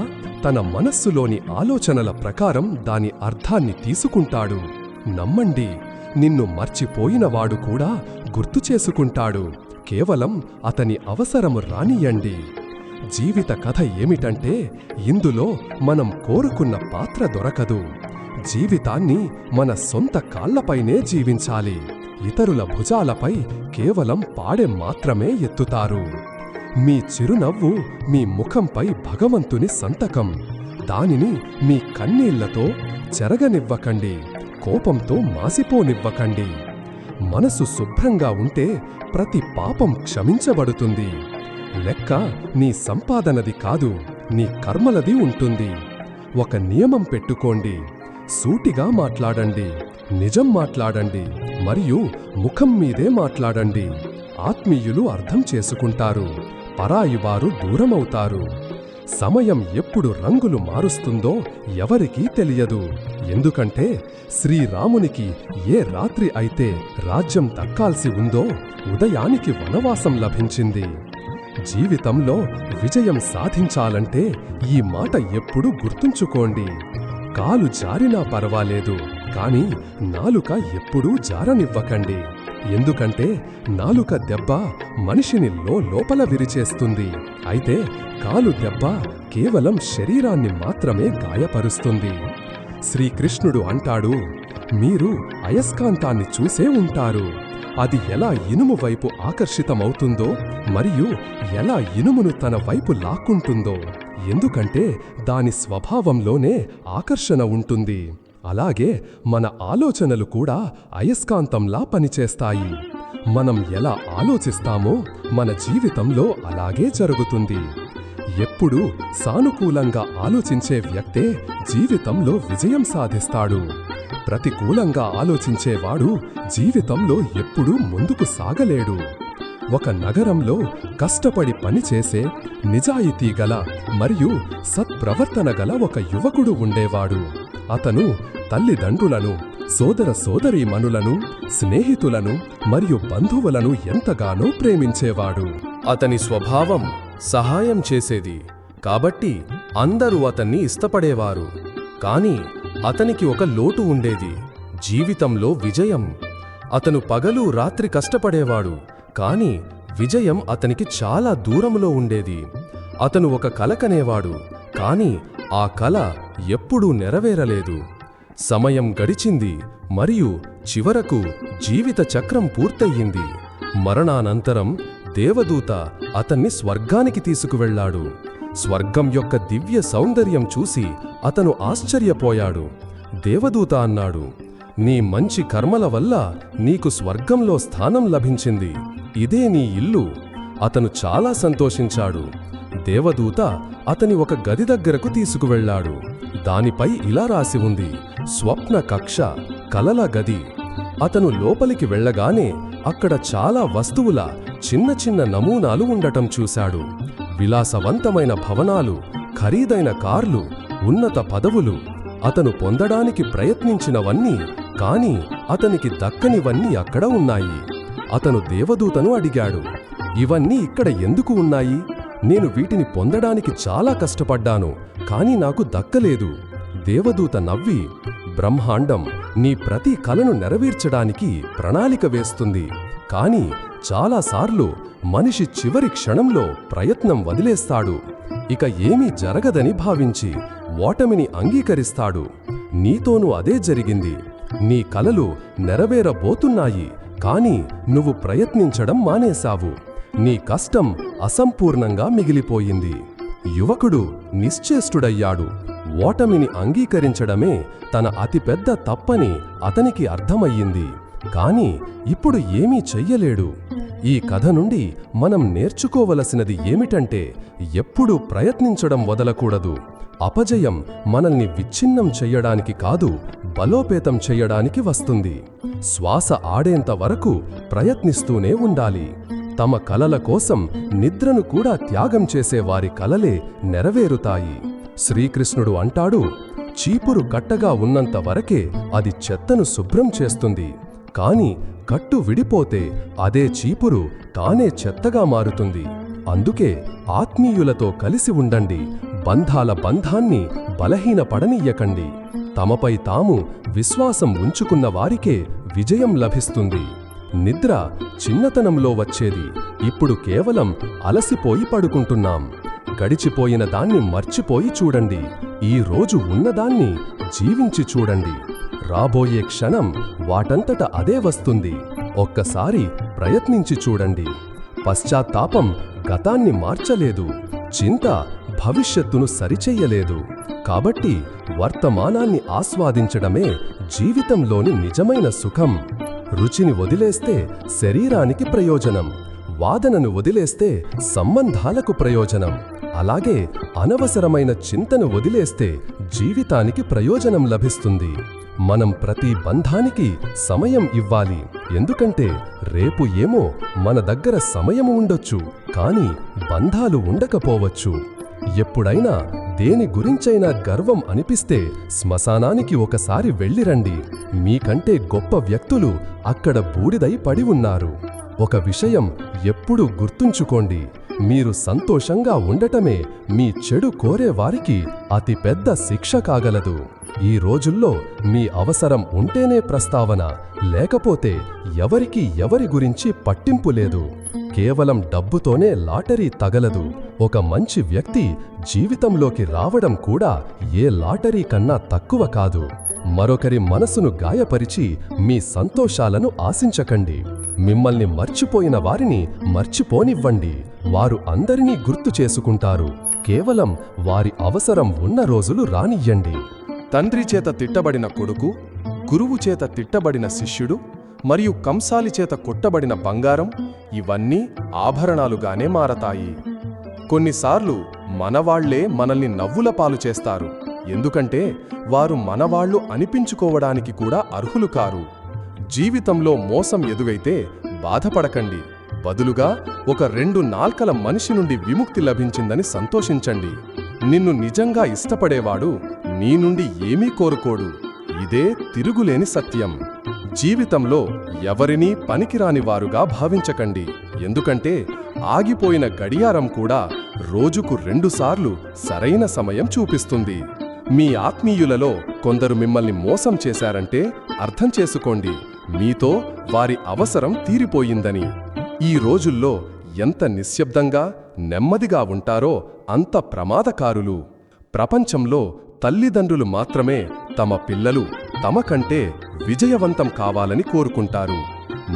Speaker 1: తన మనస్సులోని ఆలోచనల ప్రకారం దాని అర్థాన్ని తీసుకుంటాడు. నమ్మండి, నిన్ను మర్చిపోయినవాడు కూడా గుర్తు చేసుకుంటాడు. కేవలం అతని అవసరము రానియండి. జీవిత కథ ఏమిటంటే, ఇందులో మనం కోరుకున్న పాత్ర దొరకదు.
Speaker 3: జీవితాన్ని మన సొంత కాళ్లపైనే జీవించాలి. ఇతరుల భుజాలపై కేవలం పాడె మాత్రమే ఎత్తుతారు. మీ చిరునవ్వు మీ ముఖంపై భగవంతుని సంతకం. దానిని మీ కన్నీళ్లతో చెరగనివ్వకండి, కోపంతో మాసిపోనివ్వకండి. మనసు శుభ్రంగా ఉంటే ప్రతి పాపం క్షమించబడుతుంది. లెక్క నీ సంపాదనది కాదు, నీ కర్మలది ఉంటుంది. ఒక నియమం పెట్టుకోండి. సూటిగా మాట్లాడండి, నిజం మాట్లాడండి, మరియు ముఖం మీదే మాట్లాడండి. ఆత్మీయులు అర్థం చేసుకుంటారు, పరాయివారు దూరమవుతారు. సమయం ఎప్పుడు రంగులు మారుస్తుందో ఎవరికీ తెలియదు. ఎందుకంటే శ్రీరామునికి ఏ రాత్రి అయితే రాజ్యం దక్కాల్సి ఉందో ఉదయానికి వనవాసం లభించింది. జీవితంలో విజయం సాధించాలంటే ఈ మాట ఎప్పుడూ గుర్తుంచుకోండి. కాలు జారినా పర్వాలేదు, కాని నాలుక ఎప్పుడూ జారనివ్వకండి. ఎందుకంటే నాలుక దెబ్బ మనిషిని లోపల విరిచేస్తుంది. అయితే కాలు దెబ్బ కేవలం శరీరాన్ని మాత్రమే గాయపరుస్తుంది. శ్రీకృష్ణుడు అంటాడు, మీరు అయస్కాంతాన్ని చూసే ఉంటారు. అది ఎలా ఇనుము వైపు ఆకర్షితమవుతుందో మరియు ఎలా ఇనుమును తన వైపు లాక్కుంటుందో. ఎందుకంటే దాని స్వభావంలోనే ఆకర్షణ ఉంటుంది. అలాగే మన ఆలోచనలు కూడా అయస్కాంతంలా పనిచేస్తాయి. మనం ఎలా ఆలోచిస్తామో మన జీవితంలో అలాగే జరుగుతుంది. ఎప్పుడూ సానుకూలంగా ఆలోచించే వ్యక్తే జీవితంలో విజయం సాధిస్తాడు. ప్రతికూలంగా ఆలోచించేవాడు జీవితంలో ఎప్పుడూ ముందుకు సాగలేడు. ఒక నగరంలో కష్టపడి పనిచేసే, నిజాయితీ గల మరియు సత్ప్రవర్తన గల ఒక యువకుడు ఉండేవాడు. అతను తల్లిదండ్రులను, సోదర సోదరీమణులను, స్నేహితులను మరియు బంధువులను ఎంతగానో ప్రేమించేవాడు.
Speaker 1: అతని స్వభావం సహాయం చేసేది కాబట్టి అందరూ అతన్ని ఇష్టపడేవారు. కాని అతనికి ఒక లోటు ఉండేది, జీవితంలో విజయం. అతను పగలు రాత్రి కష్టపడేవాడు, కాని విజయం అతనికి చాలా దూరంలో ఉండేది. అతను ఒక కల కనేవాడు, కాని ఆ కల ఎప్పుడూ నెరవేరలేదు. సమయం గడిచింది మరియు చివరకు జీవిత చక్రం పూర్తయింది. మరణానంతరం దేవదూత అతన్ని స్వర్గానికి తీసుకువెళ్లాడు. స్వర్గం యొక్క దివ్య సౌందర్యం చూసి అతను ఆశ్చర్యపోయాడు. దేవదూత అన్నాడు, నీ మంచి కర్మల వల్ల నీకు స్వర్గంలో స్థానం లభించింది. ఇదే నీ ఇల్లు. అతను చాలా సంతోషించాడు. దేవదూత అతని ఒక గది దగ్గరకు తీసుకువెళ్లాడు. దానిపై ఇలా రాసి ఉంది, స్వప్న కక్ష, కలల గది. అతను లోపలికి వెళ్ళగానే అక్కడ చాలా వస్తువుల చిన్న చిన్న నమూనాలు ఉండటం చూశాడు. విలాసవంతమైన భవనాలు, ఖరీదైన కార్లు, ఉన్నత పదవులు. అతను పొందడానికి ప్రయత్నించినవన్నీ, కాని అతనికి దక్కనివన్నీ అక్కడ ఉన్నాయి. అతను దేవదూతను అడిగాడు, ఇవన్నీ ఇక్కడ ఎందుకు ఉన్నాయి? నేను వీటిని పొందడానికి చాలా కష్టపడ్డాను, కాని నాకు దక్కలేదు. దేవదూత నవ్వి, బ్రహ్మాండం నీ ప్రతి కలను నెరవేర్చడానికి ప్రణాళిక వేస్తుంది. కాని చాలాసార్లు మనిషి చివరి క్షణంలో ప్రయత్నం వదిలేస్తాడు. ఇక ఏమీ జరగదని భావించి ఓటమిని అంగీకరిస్తాడు. నీతోనూ అదే జరిగింది. నీ కలలు నెరవేరబోతున్నాయి, కాని నువ్వు ప్రయత్నించడం మానేశావు. నీ కష్టం అసంపూర్ణంగా మిగిలిపోయింది. యువకుడు నిశ్చేష్టుడయ్యాడు. ఓటమిని అంగీకరించడమే తన అతిపెద్ద తప్పని అతనికి అర్థమయ్యింది. కాని ఇప్పుడు ఏమీ చెయ్యలేడు. ఈ కథ నుండి మనం నేర్చుకోవలసినది ఏమిటంటే, ఎప్పుడూ ప్రయత్నించడం వదలకూడదు. అపజయం మనల్ని విచ్ఛిన్నం చెయ్యడానికి కాదు, బలోపేతం చెయ్యడానికి వస్తుంది. శ్వాస ఆడేంత వరకు ప్రయత్నిస్తూనే ఉండాలి. తమ కలల కోసం నిద్రను కూడా త్యాగం చేసే వారి కలలే నెరవేరుతాయి. శ్రీకృష్ణుడు అంటాడు, చీపురు కట్టగా ఉన్నంత వరకే అది చెత్తను శుభ్రం చేస్తుంది. కాని కట్టు విడిపోతే అదే చీపురు తానే చెత్తగా మారుతుంది. అందుకే ఆత్మీయులతో కలిసి ఉండండి. బంధాల బంధాన్ని బలహీనపడనియ్యకండి. తమపై తాము విశ్వాసం ఉంచుకున్న వారికే విజయం లభిస్తుంది. నిద్ర చిన్నతనంలో వచ్చేది. ఇప్పుడు కేవలం అలసిపోయి పడుకుంటున్నాం. గడిచిపోయిన దాన్ని మర్చిపోయి చూడండి.
Speaker 3: ఈ రోజు ఉన్నదాన్ని జీవించి చూడండి. రాబోయే క్షణం వాటంతట అదే వస్తుంది. ఒక్కసారి ప్రయత్నించి చూడండి. పశ్చాత్తాపం గతాన్ని మార్చలేదు, చింత భవిష్యత్తును సరిచెయ్యలేదు. కాబట్టి వర్తమానాన్ని ఆస్వాదించడమే జీవితంలోని నిజమైన సుఖం. రుచిని వదిలేస్తే శరీరానికి ప్రయోజనం, వాదనను వదిలేస్తే సంబంధాలకు ప్రయోజనం. అలాగే అనవసరమైన చింతను వదిలేస్తే జీవితానికి ప్రయోజనం లభిస్తుంది. మనం ప్రతి బంధానికి సమయం ఇవ్వాలి. ఎందుకంటే రేపు ఏమో మన దగ్గర సమయము ఉండొచ్చు, కానీ బంధాలు ఉండకపోవచ్చు. ఎప్పుడైనా దేని గురించైనా గర్వం అనిపిస్తే శ్మశానానికి ఒకసారి వెళ్ళిరండి. మీకంటే గొప్ప వ్యక్తులు అక్కడ బూడిదై పడి ఉన్నారు. ఒక విషయం ఎప్పుడూ గుర్తుంచుకోండి, మీరు సంతోషంగా ఉండటమే మీ చెడు కోరేవారికి అతిపెద్ద శిక్ష కాగలదు. ఈ రోజుల్లో మీ అవసరం ఉంటేనే ప్రస్తావన, లేకపోతే ఎవరికీ ఎవరి గురించి పట్టింపు లేదు. కేవలం డబ్బుతోనే లాటరీ తగలదు. ఒక మంచి వ్యక్తి జీవితంలోకి రావడం కూడా ఏ లాటరీ కన్నా తక్కువ కాదు. మరొకరి మనసును గాయపరిచి మీ సంతోషాలను ఆశించకండి. మిమ్మల్ని మర్చిపోయిన వారిని మర్చిపోనివ్వండి. వారు అందరినీ గుర్తు చేసుకుంటారు. కేవలం వారి అవసరం ఉన్న రోజులు రానియ్యండి.
Speaker 2: తండ్రి చేత తిట్టబడిన కొడుకు, గురువు చేత తిట్టబడిన శిష్యుడు మరియు కంసాలి చేత కొట్టబడిన బంగారం ఇవన్నీ ఆభరణాలుగానే మారతాయి. కొన్నిసార్లు మనవాళ్లే మనల్ని నవ్వుల పాలు చేస్తారు. ఎందుకంటే వారు మనవాళ్లు అనిపించుకోవడానికి కూడా అర్హులు కారు. జీవితంలో మోసం ఎదుగైతే బాధపడకండి. బదులుగా ఒక 2 నాల్కల మనిషి నుండి విముక్తి లభించిందని సంతోషించండి. నిన్ను నిజంగా ఇష్టపడేవాడు నీ నుండి ఏమీ కోరుకోడు. ఇదే తిరుగులేని సత్యం. జీవితంలో ఎవరినీ పనికిరాని వారుగా భావించకండి. ఎందుకంటే ఆగిపోయిన గడియారం కూడా రోజుకు 2 సార్లు సరైన సమయం చూపిస్తుంది. మీ ఆత్మీయులలో కొందరు మిమ్మల్ని మోసం చేశారంటే అర్థం చేసుకోండి, మీతో వారి అవసరం తీరిపోయిందని. ఈ రోజుల్లో ఎంత నిశ్శబ్దంగా, నెమ్మదిగా ఉంటారో అంత ప్రమాదకారులు. ప్రపంచంలో తల్లిదండ్రులు మాత్రమే తమ పిల్లలు తమ కంటే విజయవంతం కావాలని కోరుకుంటారు.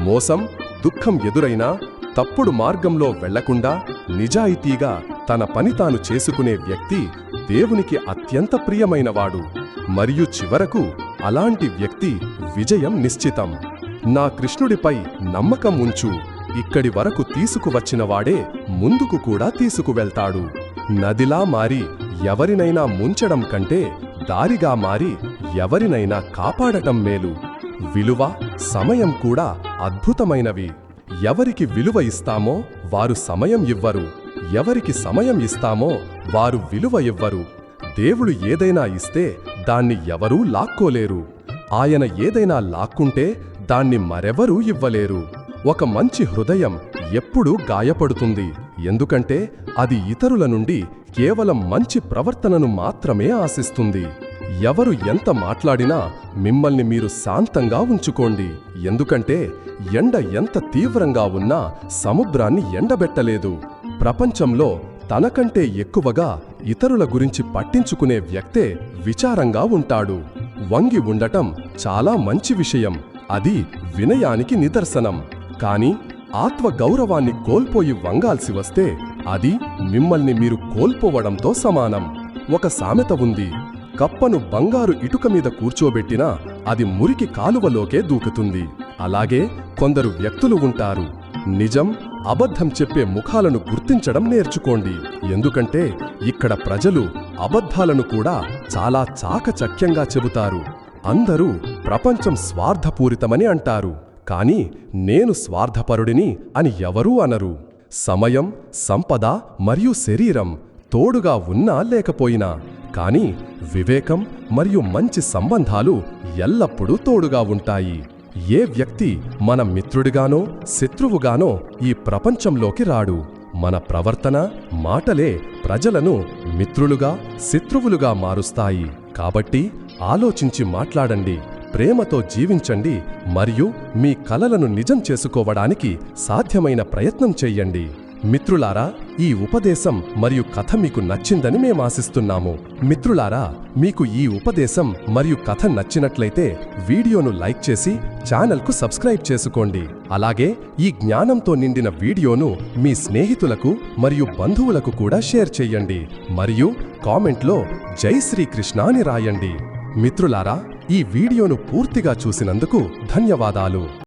Speaker 2: మోసం, దుఃఖం ఎదురైనా తప్పుడు మార్గంలో వెళ్లకుండా నిజాయితీగా తన పని తాను చేసుకునే వ్యక్తి దేవునికి అత్యంత ప్రియమైనవాడు. మరియు చివరకు అలాంటి వ్యక్తి విజయం నిశ్చితం. నా కృష్ణుడిపై నమ్మకం ఉంచు. ఇక్కడి వరకు తీసుకువచ్చినవాడే ముందుకు కూడా తీసుకువెళ్తాడు. నదిలా మారి ఎవరినైనా ముంచడం కంటే దారిగా మారి ఎవరినైనా కాపాడటం మేలు. విలువ, సమయం కూడా అద్భుతమైనవి. ఎవరికి విలువ ఇస్తామో వారు సమయం ఇవ్వరు. ఎవరికి సమయం ఇస్తామో వారు విలువ ఇవ్వరు. దేవుడు ఏదైనా ఇస్తే దాన్ని ఎవరూ లాక్కోలేరు. ఆయన ఏదైనా లాక్కుంటే దాన్ని మరెవరూ ఇవ్వలేరు. ఒక మంచి హృదయం ఎప్పుడూ గాయపడుతుంది. ఎందుకంటే అది ఇతరుల నుండి కేవలం మంచి ప్రవర్తనను మాత్రమే ఆశిస్తుంది. ఎవరు ఎంత మాట్లాడినా మిమ్మల్ని మీరు శాంతంగా ఉంచుకోండి. ఎందుకంటే ఎండ ఎంత తీవ్రంగా ఉన్నా సముద్రాన్ని ఎండబెట్టలేదు. ప్రపంచంలో తనకంటే ఎక్కువగా ఇతరుల గురించి పట్టించుకునే వ్యక్తే విచారంగా ఉంటాడు. వంగి ఉండటం చాలా మంచి విషయం. అది వినయానికి నిదర్శనం. కాని ఆత్మగౌరవాన్ని కోల్పోయి వంగాల్సి వస్తే అది మిమ్మల్ని మీరు కోల్పోవడంతో సమానం. ఒక సామెత ఉంది, కప్పను బంగారు ఇటుక మీద కూర్చోబెట్టినా అది మురికి కాలువలోకే దూకుతుంది. అలాగే కొందరు వ్యక్తులు ఉంటారు. నిజం, అబద్ధం చెప్పే ముఖాలను గుర్తించడం నేర్చుకోండి. ఎందుకంటే ఇక్కడ ప్రజలు అబద్ధాలను కూడా చాలా చాకచక్యంగా చెబుతారు. అందరూ ప్రపంచం స్వార్థపూరితమని అంటారు, కాని నేను స్వార్థపరుడిని అని ఎవరూ అనరు. సమయం, సంపద మరియు శరీరం తోడుగా ఉన్నా లేకపోయినా, కాని వివేకం మరియు మంచి సంబంధాలు ఎల్లప్పుడూ తోడుగా ఉంటాయి. ఏ వ్యక్తి మన మిత్రుడిగానో శత్రువుగానో ఈ ప్రపంచంలోకి రాడు. మన ప్రవర్తన, మాటలే ప్రజలను మిత్రులుగా, శత్రువులుగా మారుస్తాయి. కాబట్టి ఆలోచించి మాట్లాడండి, ప్రేమతో జీవించండి మరియు మీ కలలను నిజం చేసుకోవడానికి సాధ్యమైన ప్రయత్నం చెయ్యండి.
Speaker 3: మిత్రులారా, ఈ ఉపదేశం మరియు కథ మీకు నచ్చిందని మేం ఆశిస్తున్నాము. మిత్రులారా, మీకు ఈ ఉపదేశం మరియు కథ నచ్చినట్లయితే వీడియోను లైక్ చేసి ఛానల్కు సబ్స్క్రైబ్ చేసుకోండి. అలాగే ఈ జ్ఞానంతో నిండిన వీడియోను మీ స్నేహితులకు మరియు బంధువులకు కూడా షేర్ చేయండి. మరియు కామెంట్లో జై శ్రీకృష్ణ అని రాయండి. మిత్రులారా, ఈ వీడియోను పూర్తిగా చూసినందుకు ధన్యవాదాలు.